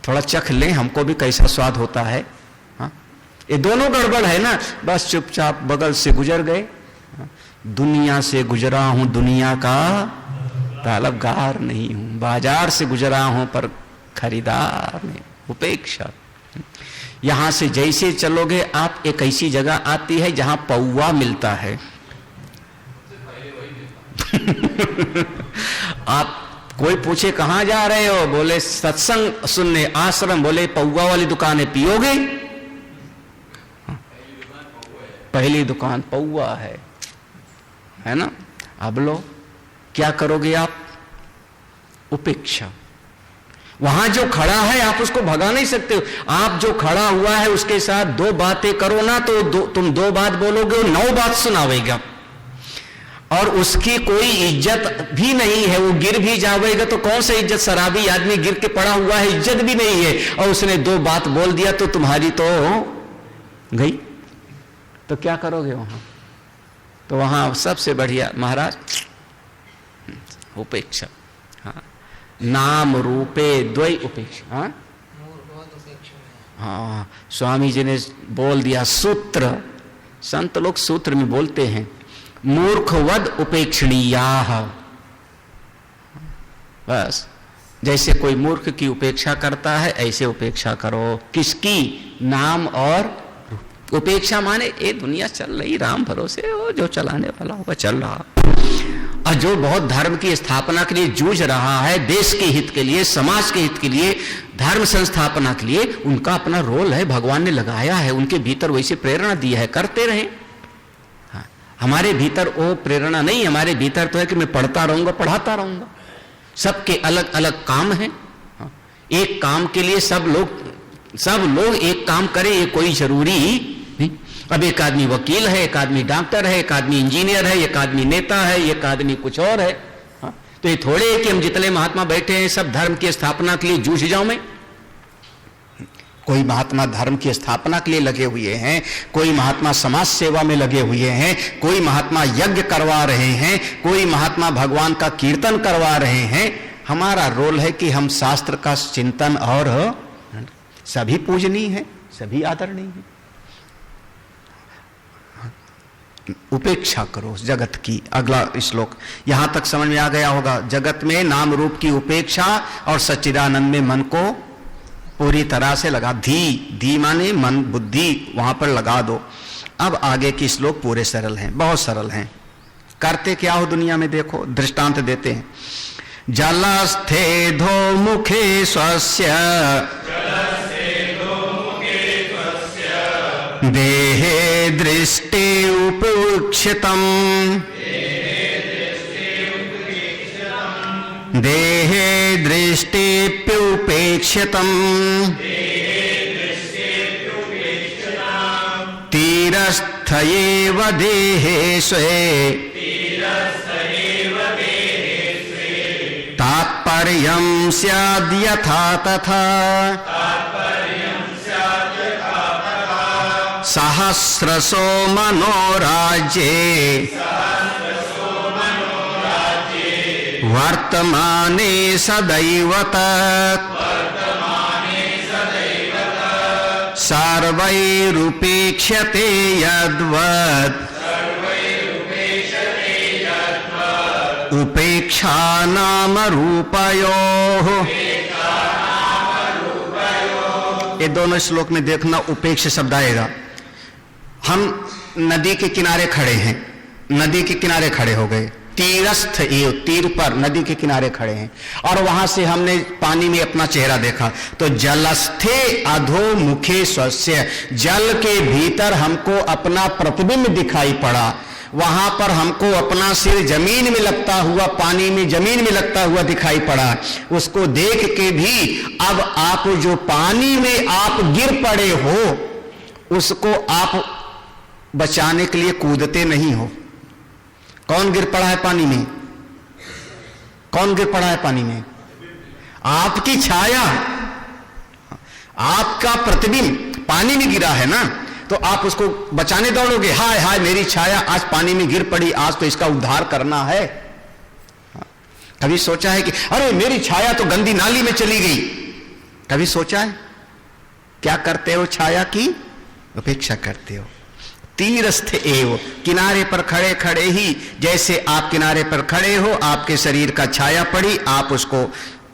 थोड़ा चख लें, हमको भी कैसा स्वाद होता है। हाँ, ये दोनों गड़बड़ है ना। बस चुपचाप बगल से गुजर गए। दुनिया से गुजरा हूं, दुनिया का तलबगार नहीं हूं, बाजार से गुजरा हूं पर खरीदार नहीं। उपेक्षा। यहां से जैसे चलोगे आप, एक ऐसी जगह आती है जहां पौवा मिलता है। आप कोई पूछे कहां जा रहे हो, बोले सत्संग सुनने, आश्रम, बोले पौवा वाली दुकान है, पियोगे? पहली दुकान पौवा है ना। अब लो, क्या करोगे आप? उपेक्षा। वहां जो खड़ा है आप उसको भगा नहीं सकते हो। आप जो खड़ा हुआ है उसके साथ दो बातें करो ना, तो तुम दो बात बोलोगे, 9 बात सुनावेगा, और उसकी कोई इज्जत भी नहीं है। वो गिर भी जावेगा तो कौन सा इज्जत, शराबी आदमी गिर के पड़ा हुआ है, इज्जत भी नहीं है, और उसने 2 बात बोल दिया तो तुम्हारी तो गई। तो क्या करोगे वहां? तो वहां सबसे बढ़िया महाराज उपेक्षा। हाँ, नाम रूपे द्वय उपेक्षा। हाँ, स्वामी जी ने बोल दिया सूत्र, संत लोग सूत्र में बोलते हैं, मूर्खवद उपेक्षणीयाः। बस जैसे कोई मूर्ख की उपेक्षा करता है ऐसे उपेक्षा करो। किसकी? नाम और उपेक्षा माने ये दुनिया चल रही राम भरोसे, वो जो चलाने वाला होगा चल रहा, और जो बहुत धर्म की स्थापना के लिए जूझ रहा है, देश के हित के लिए, समाज के हित के लिए, धर्म संस्थापना के लिए, उनका अपना रोल है, भगवान ने लगाया है, उनके भीतर वैसे प्रेरणा दी है, करते रहें। हाँ, हमारे भीतर वो प्रेरणा नहीं, हमारे भीतर तो है कि मैं पढ़ता रहूंगा, पढ़ाता रहूंगा। सबके अलग अलग काम है। हाँ, एक काम के लिए सब लोग एक काम करें ये कोई जरूरी नहीं। अब एक आदमी वकील है, एक आदमी डॉक्टर है, एक आदमी इंजीनियर है, एक आदमी नेता है, एक आदमी कुछ और है। हाँ, तो ये थोड़े है कि हम जितने महात्मा बैठे हैं सब धर्म की स्थापना के लिए जूझ जाऊं मैं। कोई महात्मा धर्म की स्थापना के लिए लगे हुए हैं, कोई महात्मा समाज सेवा में लगे हुए हैं, कोई महात्मा यज्ञ करवा रहे हैं, कोई महात्मा भगवान का कीर्तन करवा रहे हैं। हमारा रोल है कि हम शास्त्र का चिंतन, और सभी पूजनीय है, सभी आदरणीय है। उपेक्षा करो जगत की। अगला श्लोक यहां तक समझ में आ गया होगा। जगत में नाम रूप की उपेक्षा और सच्चिदानंद में मन को पूरी तरह से लगा। धी माने मन, बुद्धि वहां पर लगा दो। अब आगे के श्लोक पूरे सरल हैं, बहुत सरल हैं। करते क्या हो दुनिया में, देखो दृष्टांत देते हैं। जलस्थेधो मुखे स्वस्य देहे दृष्टि उपेक्षितम्, देहे दृष्टिप्युपेक्षितम्, तीरस्थ एव देहे स्वे तात्पर्यं स्याद् यथा तथा, सहस्रशो मनोराज्ये वर्तमाने सदैव तत्, सर्वैरुपेक्ष्यते यद्वत्, उपेक्षा नाम रूपयोः। ये दोनों श्लोक में देखना उपेक्षा शब्द आएगा। हम नदी के किनारे खड़े हैं, नदी के किनारे खड़े हो गए, तीरस्थ एव, तीर पर नदी के किनारे खड़े हैं, और वहां से हमने पानी में अपना चेहरा देखा। तो जलस्थे अधो मुखे स्वस्य, जल के भीतर हमको अपना प्रतिबिंब दिखाई पड़ा। वहां पर हमको अपना सिर जमीन में लगता हुआ, पानी में जमीन में लगता हुआ दिखाई पड़ा। उसको देख के भी अब आप जो पानी में आप गिर पड़े हो, उसको आप बचाने के लिए कूदते नहीं हो। कौन गिर पड़ा है पानी में? कौन गिर पड़ा है पानी में? आपकी छाया, आपका प्रतिबिंब पानी में गिरा है ना, तो आप उसको बचाने दौड़ोगे। हाय हाय मेरी छाया आज पानी में गिर पड़ी, आज तो इसका उद्धार करना है। कभी सोचा है कि अरे मेरी छाया तो गंदी नाली में चली गई? कभी सोचा है? क्या करते हो? छाया की उपेक्षा करते हो। तीरस्थ एव, किनारे पर खड़े खड़े ही, जैसे आप किनारे पर खड़े हो, आपके शरीर का छाया पड़ी, आप उसको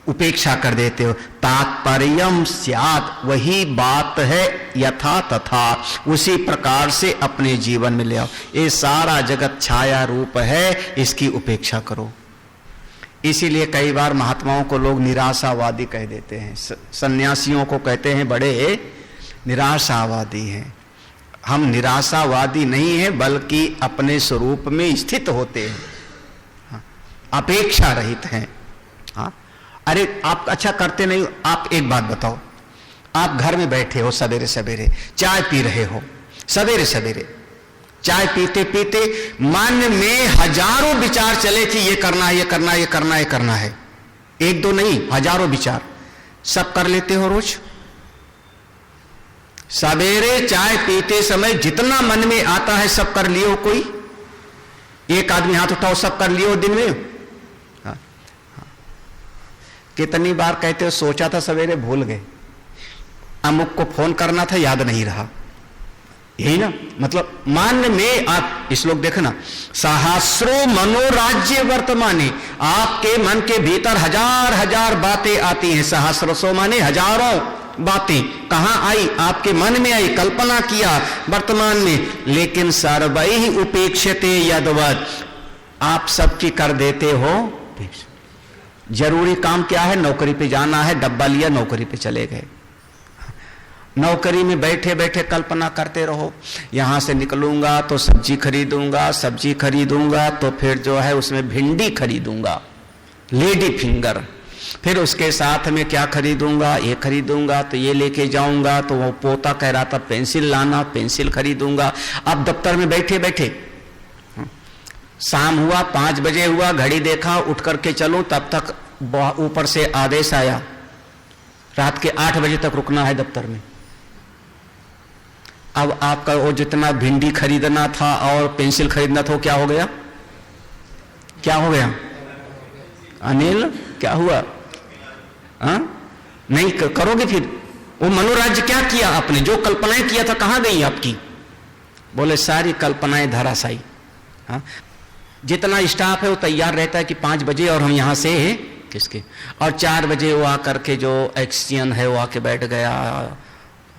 उपेक्षा कर देते हो। तात्पर्यम स्यात्, वही बात है यथा तथा, उसी प्रकार से अपने जीवन में ले आओ। ये सारा जगत छाया रूप है, इसकी उपेक्षा करो। इसीलिए कई बार महात्माओं को लोग निराशावादी कह देते हैं, सन्यासियों को कहते हैं बड़े निराशावादी हैं। हम निराशावादी नहीं हैं, बल्कि अपने स्वरूप में स्थित होते हैं, हाँ, अपेक्षा रहित हैं। हाँ, अरे आप अच्छा करते नहीं। आप एक बात बताओ, आप घर में बैठे हो, सवेरे सवेरे चाय पी रहे हो, सवेरे सवेरे चाय पीते पीते मन में हजारों विचार चले कि ये करना है, ये करना है, ये करना है, ये करना है। एक दो नहीं, हजारों विचार। सब कर लेते हो रोज? सवेरे चाय पीते समय जितना मन में आता है सब कर लियो? कोई एक आदमी हाथ उठाओ, सब कर लियो दिन में? हाँ, हाँ। कितनी बार कहते हो सोचा था सवेरे भूल गए, अमुक को फोन करना था याद नहीं रहा। यही ना मतलब, मन में आप श्लोक देखना, सहस्रो मनोराज्य वर्तमाने, आपके मन के भीतर हजार हजार बातें आती हैं। सहस्रसो माने हजारों बातें कहां आई? आपके मन में आई, कल्पना किया वर्तमान में। लेकिन सर्वैः उपेक्षते यद्वत्, आप सबकी कर देते हो। जरूरी काम क्या है? नौकरी पे जाना है, डब्बा लिया, नौकरी पे चले गए। नौकरी में बैठे बैठे कल्पना करते रहो, यहां से निकलूंगा तो सब्जी खरीदूंगा, सब्जी खरीदूंगा तो फिर जो है उसमें भिंडी खरीदूंगा, लेडी फिंगर, फिर उसके साथ में क्या खरीदूंगा, ये खरीदूंगा तो ये लेके जाऊंगा। तो वो पोता कह रहा था पेंसिल लाना, पेंसिल खरीदूंगा। अब दफ्तर में बैठे बैठे शाम हुआ, 5 बजे हुआ, घड़ी देखा, उठ करके चलूं, तब तक ऊपर से आदेश आया रात के 8 बजे तक रुकना है दफ्तर में। अब आपका वो जितना भिंडी खरीदना था और पेंसिल खरीदना था, क्या हो गया? क्या हो गया अनिल? क्या हुआ? हाँ, नहीं करोगे फिर? वो मनोराज्य क्या किया आपने? जो कल्पनाएं किया था कहां गई आपकी? बोले सारी कल्पनाएं धराशायी। हाँ, जितना स्टाफ है वो तैयार रहता है कि 5 बजे और हम यहां से किसके, और 4 बजे वो आकर के जो एक्सचेंज है वो आके बैठ गया,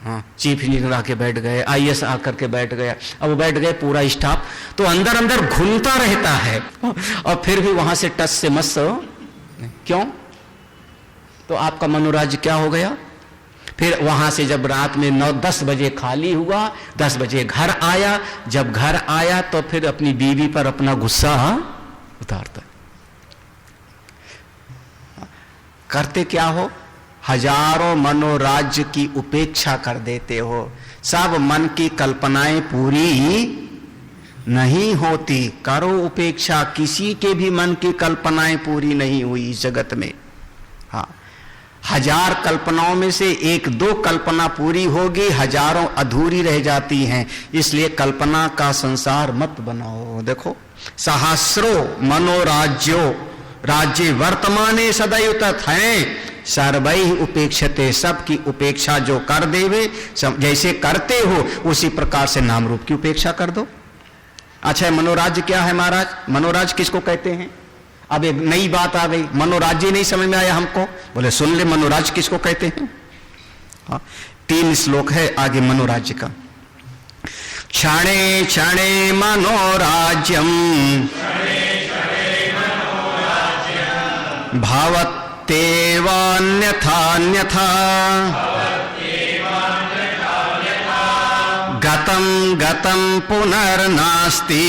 हाँ, चीफ इंजीनियर आके बैठ गए, आईएएस आकर के बैठ गया। अब वो बैठ गए पूरा स्टाफ, तो अंदर अंदर घूमता रहता है और फिर भी वहां से टस से मस। क्यों? तो आपका मनोराज्य क्या हो गया? फिर वहां से जब रात में 9-10 बजे खाली हुआ, 10 बजे घर आया, जब घर आया तो फिर अपनी बीवी पर अपना गुस्सा उतारता। करते क्या हो? हजारों मनोराज्य की उपेक्षा कर देते हो। सब मन की कल्पनाएं पूरी नहीं होती, करो उपेक्षा। किसी के भी मन की कल्पनाएं पूरी नहीं हुई इस जगत में। हाँ, 1000 कल्पनाओं में से 1-2 कल्पना पूरी होगी, हजारों अधूरी रह जाती हैं। इसलिए कल्पना का संसार मत बनाओ। देखो, सहस्रो मनोराज्यो राज्य वर्तमाने सदैव तत् हैं सर्वैः उपेक्षते, सबकी उपेक्षा जो कर देवे, जैसे करते हो उसी प्रकार से नाम रूप की उपेक्षा कर दो। अच्छा, मनोराज्य क्या है महाराज? मनोराज्य किसको कहते हैं? अब एक नई बात आ गई, मनोराज्य नहीं समझ में आया हमको। बोले सुन ले, मनोराज्य किसको कहते हैं? हाँ, 3 श्लोक है आगे मनोराज्य का। क्षणे क्षणे मनोराज्यम भवत्येवान्यथान्यथा गतं गतं पुनर्नास्ति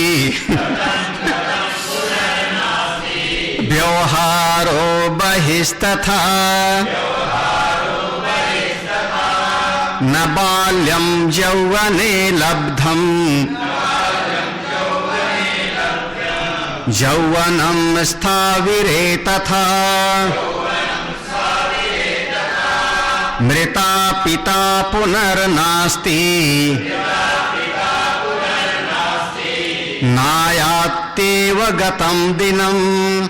व्यवहारो बहिस्तथा न बाल्यं यौवने लब्धं यौवनं स्थाविरे तथा मृता पिता पुनर्नास्ति नायात्येव गतं दिनम्।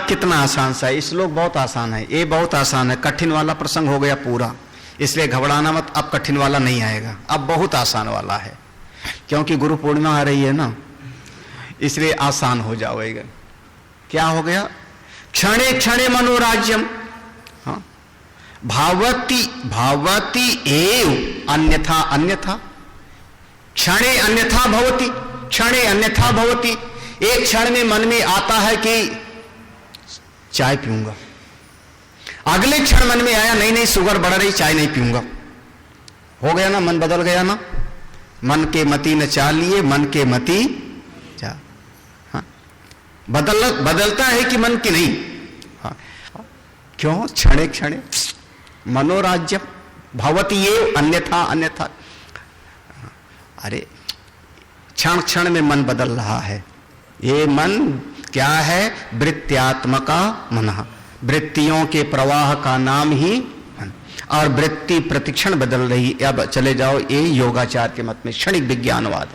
कितना आसान सा है, श्लोक बहुत आसान है, ये बहुत आसान है। कठिन वाला प्रसंग हो गया पूरा, इसलिए घबराना मत, अब कठिन वाला नहीं आएगा, अब बहुत आसान वाला है। क्योंकि गुरु पूर्णिमा आ रही है ना, इसलिए आसान हो जाएगा। क्या हो गया? क्षणे क्षणे मनोराज्यम। हाँ, भावती एव अन्यथा अन्यथा, क्षणे अन्यथा भवति, क्षणे अन्यथा भवति। एक क्षण में मन में आता है कि चाय पीऊंगा, अगले क्षण मन में आया नहीं नहीं शुगर बढ़ रही, चाय नहीं पीऊंगा। हो गया ना, मन बदल गया ना। मन के मति न चालिए, मन के मति चा। हाँ, बदलता है कि मन की नहीं। हाँ, क्यों? क्षणे क्षणे मनोराज्य भवति ये अन्यथा अन्यथा। अरे क्षण क्षण में मन बदल रहा है। ये मन क्या है? वृत्त्यात्मका मनः, वृत्तियों के प्रवाह का नाम ही मन। और वृत्ति प्रतिक्षण बदल रही। अब चले जाओ ये योगाचार के मत में क्षणिक विज्ञानवाद।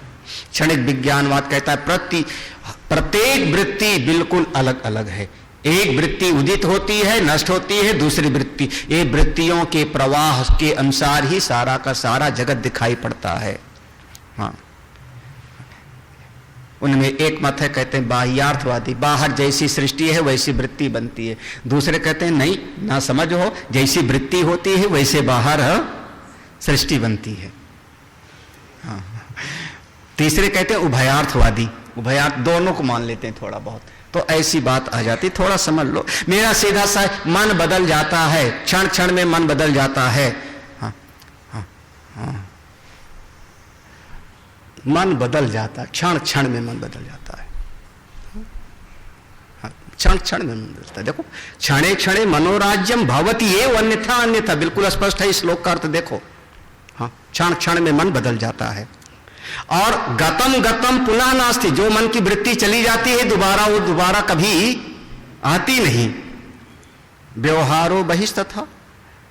क्षणिक विज्ञानवाद कहता है प्रत्येक वृत्ति बिल्कुल अलग अलग है। एक वृत्ति उदित होती है, नष्ट होती है, दूसरी वृत्ति। ये वृत्तियों के प्रवाह के अनुसार ही सारा का सारा जगत दिखाई पड़ता है। हाँ, उनमें एक मत है, कहते हैं बाह्यार्थवादी, बाहर जैसी सृष्टि है वैसी वृत्ति बनती है। दूसरे कहते हैं नहीं, ना समझ हो, जैसी वृत्ति होती है वैसे बाहर सृष्टि बनती है। हाँ। तीसरे कहते हैं उभयार्थवादी, उभयार्थ दोनों को मान लेते हैं थोड़ा बहुत। तो ऐसी बात आ जाती, थोड़ा समझ लो। मेरा सीधा सा मन बदल जाता है, क्षण क्षण में मन बदल जाता है। हाँ, हाँ, हाँ। मन बदल जाता है, क्षण क्षण में मन बदल जाता है। हाँ, क्षण क्षण में मन बदलता है। देखो, क्षणे क्षणे मनोराज्यम भवति ये अन्यथा अन्यथा, बिल्कुल स्पष्ट है। इस श्लोक का अर्थ देखो। हाँ, क्षण क्षण में मन बदल जाता है। और गतम गतम पुनः नास्ति, जो मन की वृत्ति चली जाती है दोबारा, वो दोबारा कभी आती नहीं। व्यवहारो बहिस्तथा।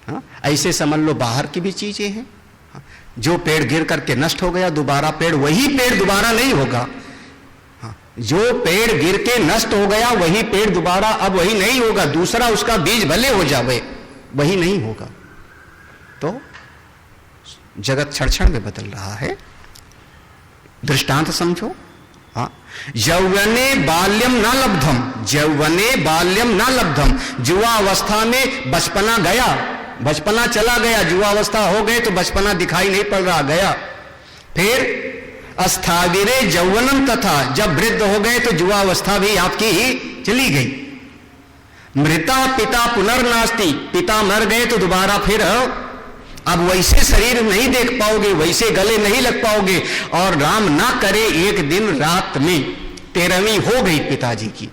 हाँ, ऐसे समझ लो बाहर की भी चीजें हैं। हाँ, जो पेड़ गिर करके नष्ट हो गया, दोबारा पेड़, वही पेड़ दोबारा नहीं होगा। हाँ, जो पेड़ गिर के नष्ट हो गया वही पेड़ दोबारा अब वही नहीं होगा। दूसरा उसका बीज भले हो जावे, वही नहीं होगा। तो जगत क्षण क्षण में बदल रहा है। दृष्टांत समझो। हाँ, यौवने बाल्यम न लब्धम, यौवने बाल्यम न लब्धम। युवा अवस्था में बचपना गया, बचपना चला गया। युवा अवस्था हो गए तो बचपना दिखाई नहीं पड़ रहा, गया। फिर अस्थाविरे यौवनम तथा, जब वृद्ध हो गए तो युवा अवस्था भी आपकी ही चली गई। मृता पिता पुनर्नास्ति, पिता मर गए तो दोबारा फिर अब वैसे शरीर नहीं देख पाओगे, वैसे गले नहीं लग पाओगे। और राम ना करे एक दिन रात में 13वीं हो गई पिताजी की,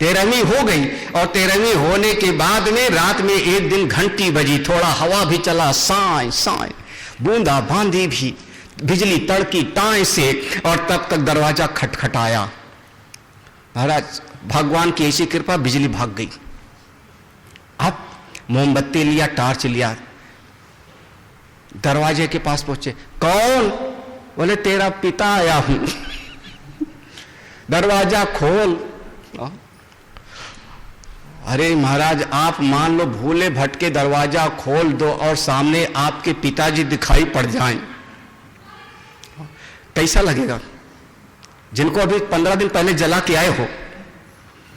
13वीं हो गई। और 13वीं होने के बाद में रात में एक दिन घंटी बजी, थोड़ा हवा भी चला, साए साए, बूंदा बांदी भी, बिजली तड़की टाई से, और तब तक दरवाजा खटखटाया। महाराज भगवान की ऐसी कृपा, बिजली भाग गई। अब मोमबत्ती लिया, टार्च लिया, दरवाजे के पास पहुंचे। कौन? बोले तेरा पिता आया हूं। दरवाजा खोल। अरे महाराज, आप मान लो भूले भटके दरवाजा खोल दो और सामने आपके पिताजी दिखाई पड़ जाएं, कैसा लगेगा? जिनको अभी 15 दिन पहले जला के आए हो,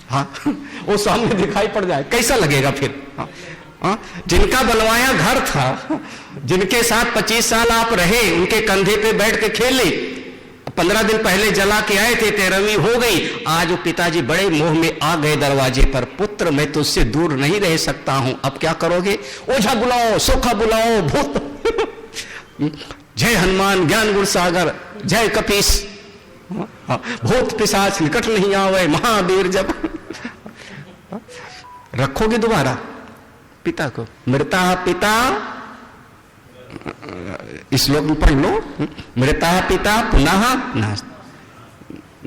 हाँ, वो सामने दिखाई पड़ जाए, कैसा लगेगा फिर? हाँ, जिनका बनवाया घर था, जिनके साथ 25 साल आप रहे, उनके कंधे पे बैठ के खेले, 15 दिन पहले जला के आए थे, 13वीं हो गई। आज वो पिताजी बड़े मोह में आ गए दरवाजे पर। पुत्र, मैं तो उससे दूर नहीं रह सकता हूं, अब क्या करोगे? ओझा बुलाओ, सोखा बुलाओ, भूत। जय हनुमान ज्ञान गुण सागर, जय कपीस, भूत पिशाच निकट नहीं आवे, महावीर। जब रखोगे दोबारा पिता को? मृता पिता, इस श्लोक में पढ़ लो, मृता पिता पुनः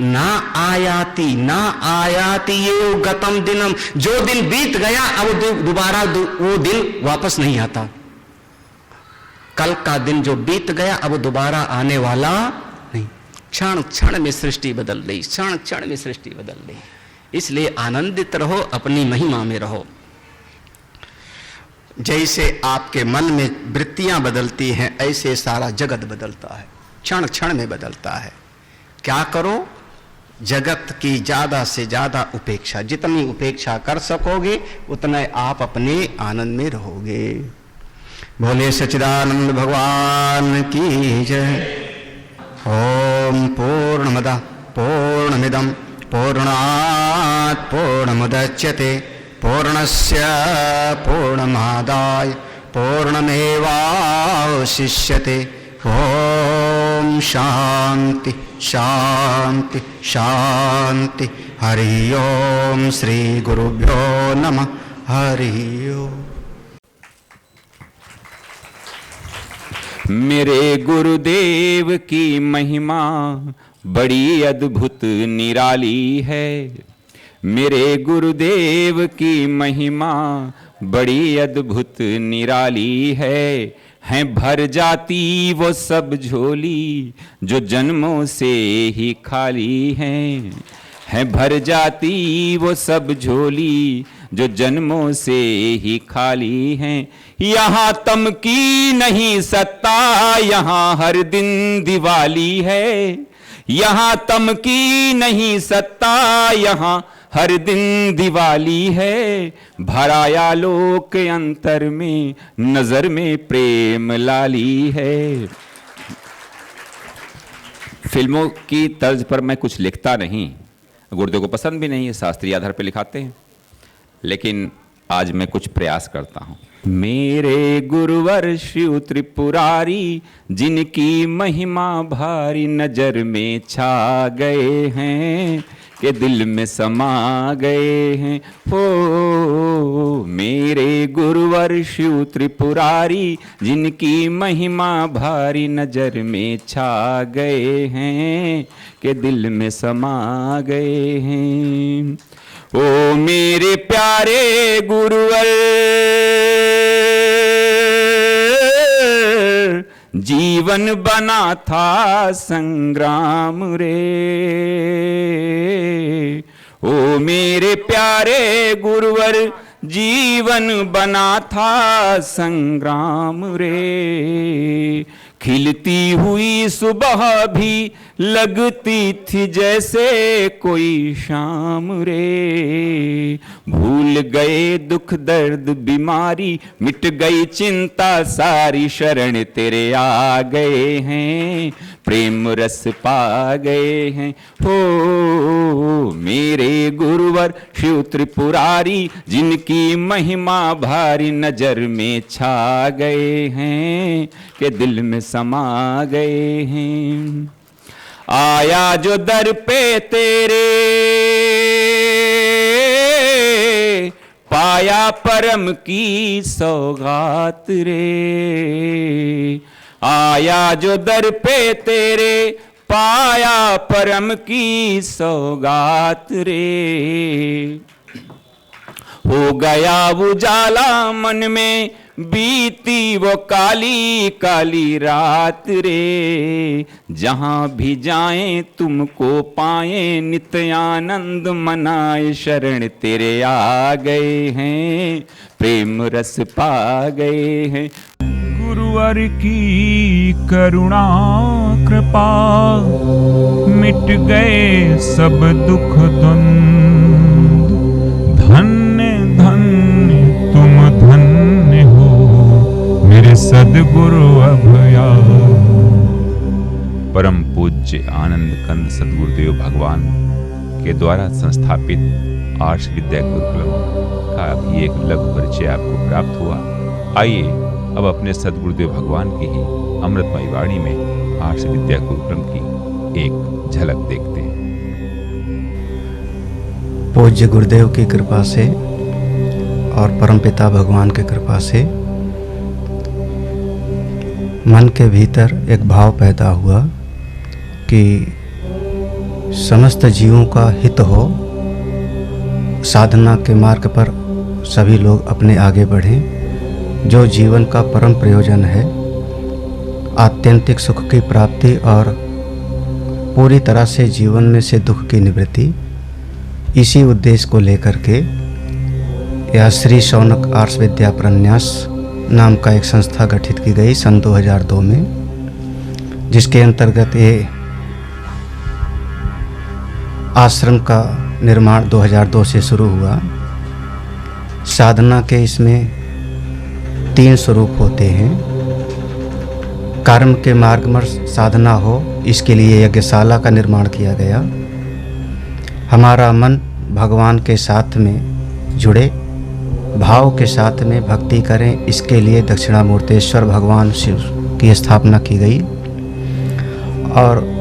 ना आयाति, ना आयाति ये गतम दिनम। जो दिन बीत गया अब दोबारा वो दिन वापस नहीं आता। कल का दिन जो बीत गया अब दोबारा आने वाला नहीं। क्षण क्षण में सृष्टि बदल रही, क्षण क्षण में सृष्टि बदल रही। इसलिए आनंदित रहो, अपनी महिमा में रहो। जैसे आपके मन में वृत्तियां बदलती हैं, ऐसे सारा जगत बदलता है, क्षण क्षण में बदलता है। क्या करो? जगत की ज्यादा से ज्यादा उपेक्षा, जितनी उपेक्षा कर सकोगे उतना आप अपने आनंद में रहोगे। बोले सच्चिदानंद भगवान की जय। ओम पूर्णमदः पूर्णमिदं पूर्णात् पूर्णमुदच्यते पूर्णस्य पूर्णमादाय पूर्णमेवावशिष्यते। ओम शांति शांति शांति। हरि ओम श्री गुरुभ्यो नमः। हरि ओम। मेरे गुरुदेव की महिमा बड़ी अद्भुत निराली है। मेरे गुरुदेव की महिमा बड़ी अद्भुत निराली है भर जाती वो सब झोली जो जन्मों से ही खाली है भर जाती वो सब झोली जो जन्मों से ही खाली हैं। यहाँ तम की नहीं सत्ता, यहाँ हर दिन दिवाली है। यहाँ तम की नहीं सत्ता, यहाँ हर दिन दिवाली है। भराया लोक अंतर में, नजर में प्रेम लाली है। फिल्मों की तर्ज पर मैं कुछ लिखता नहीं, गुरुदेव को पसंद भी नहीं है, शास्त्रीय आधार पर लिखाते हैं, लेकिन आज मैं कुछ प्रयास करता हूं। मेरे गुरुवर शिव त्रिपुरारी, जिनकी महिमा भारी नजर में छा गए हैं के दिल में समा गए हैं। हो मेरे गुरुवर शिव त्रिपुरारी, जिनकी महिमा भारी नजर में छा गए हैं के दिल में समा गए हैं। ओ मेरे प्यारे गुरुवर, जीवन बना था संग्राम रे। ओ मेरे प्यारे गुरुवर, जीवन बना था संग्राम रे। खिलती हुई सुबह भी लगती थी जैसे कोई शाम रे। भूल गए दुख दर्द बीमारी, मिट गई चिंता सारी, शरण तेरे आ गए हैं, प्रेम रस पा गए हैं। हो मेरे गुरुवर शिव त्रिपुरारी, जिनकी महिमा भारी नजर में छा गए हैं के दिल में समा गए हैं। आया जो दर पे तेरे, पाया परम की सौगात रे। आया जो दर पे तेरे, पाया परम की सौगात रे। हो गया उजाला मन में, बीती वो काली काली रात रे। जहां भी जाएं तुमको पाएं, नित्यानंद मनाए, शरण तेरे आ गए हैं, प्रेम रस पा गए हैं। गुरुवर की करुणा कृपा, मिट गए सब दुख द्वंद। धन्य धन्य तुम धन्य हो मेरे सद्गुरु अभया। परम पूज्य आनंद कंद सद्गुरुदेव भगवान के द्वारा संस्थापित आर्ष विद्या गुरुकुलम का अभी एक लघु परिचय आपको प्राप्त हुआ। आइए अब अपने सद्गुरुदेव भगवान की ही अमृतमयी वाणी में आर्ष विद्या गुरुकुलम की एक झलक देखते हैं। पूज्य गुरुदेव की कृपा से और परमपिता भगवान की कृपा से मन के भीतर एक भाव पैदा हुआ कि समस्त जीवों का हित हो, साधना के मार्ग पर सभी लोग अपने आगे बढ़ें। जो जीवन का परम प्रयोजन है, आत्यंतिक सुख की प्राप्ति और पूरी तरह से जीवन में से दुख की निवृत्ति, इसी उद्देश्य को लेकर के यह श्री शौनक आर्ष विद्या प्रन्यास नाम का एक संस्था गठित की गई सन 2002 में, जिसके अंतर्गत ये आश्रम का निर्माण 2002 से शुरू हुआ। साधना के इसमें 3 स्वरूप होते हैं। कर्म के मार्ग में साधना हो, इसके लिए यज्ञशाला का निर्माण किया गया। हमारा मन भगवान के साथ में जुड़े, भाव के साथ में भक्ति करें, इसके लिए दक्षिणामूर्तेश्वर भगवान शिव की स्थापना की गई। और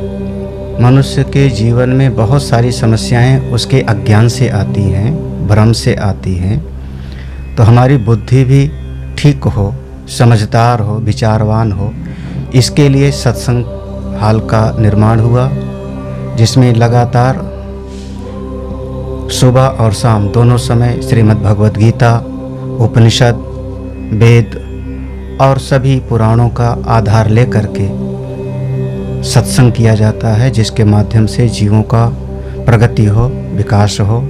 मनुष्य के जीवन में बहुत सारी समस्याएं उसके अज्ञान से आती हैं, भ्रम से आती हैं। तो हमारी बुद्धि भी ठीक हो, समझदार हो, विचारवान हो, इसके लिए सत्संग हाल का निर्माण हुआ, जिसमें लगातार सुबह और शाम दोनों समय श्रीमद् भगवद गीता, उपनिषद, वेद और सभी पुराणों का आधार लेकर के सत्संग किया जाता है, जिसके माध्यम से जीवों का प्रगति हो, विकास हो।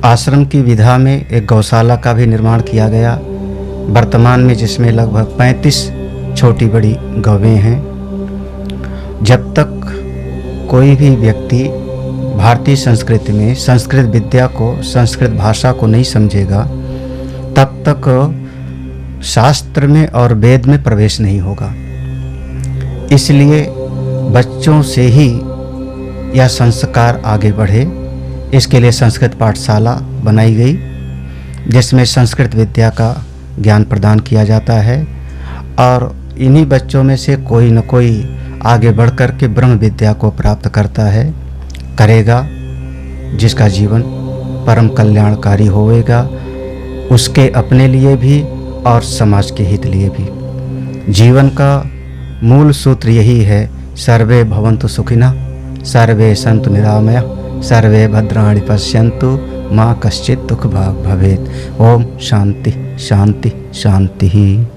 आश्रम की विधा में एक गौशाला का भी निर्माण किया गया वर्तमान में, जिसमें लगभग 35 छोटी बड़ी गौवें हैं। जब तक कोई भी व्यक्ति भारतीय संस्कृति में संस्कृत विद्या को, संस्कृत भाषा को नहीं समझेगा, तब तक शास्त्र में और वेद में प्रवेश नहीं होगा। इसलिए बच्चों से ही यह संस्कार आगे बढ़े, इसके लिए संस्कृत पाठशाला बनाई गई, जिसमें संस्कृत विद्या का ज्ञान प्रदान किया जाता है। और इन्हीं बच्चों में से कोई न कोई आगे बढ़कर के ब्रह्म विद्या को प्राप्त करता है, करेगा, जिसका जीवन परम कल्याणकारी होएगा, उसके अपने लिए भी और समाज के हित लिए भी। जीवन का मूल सूत्र यही है, सर्वे भवन्तु सुखिनः, सर्वे सन्तु निरामया, सर्वे भद्राणि पश्यन्तु, माँ कश्चित् दुःख भाग् भवेत्। ओम शांति शांति शांति।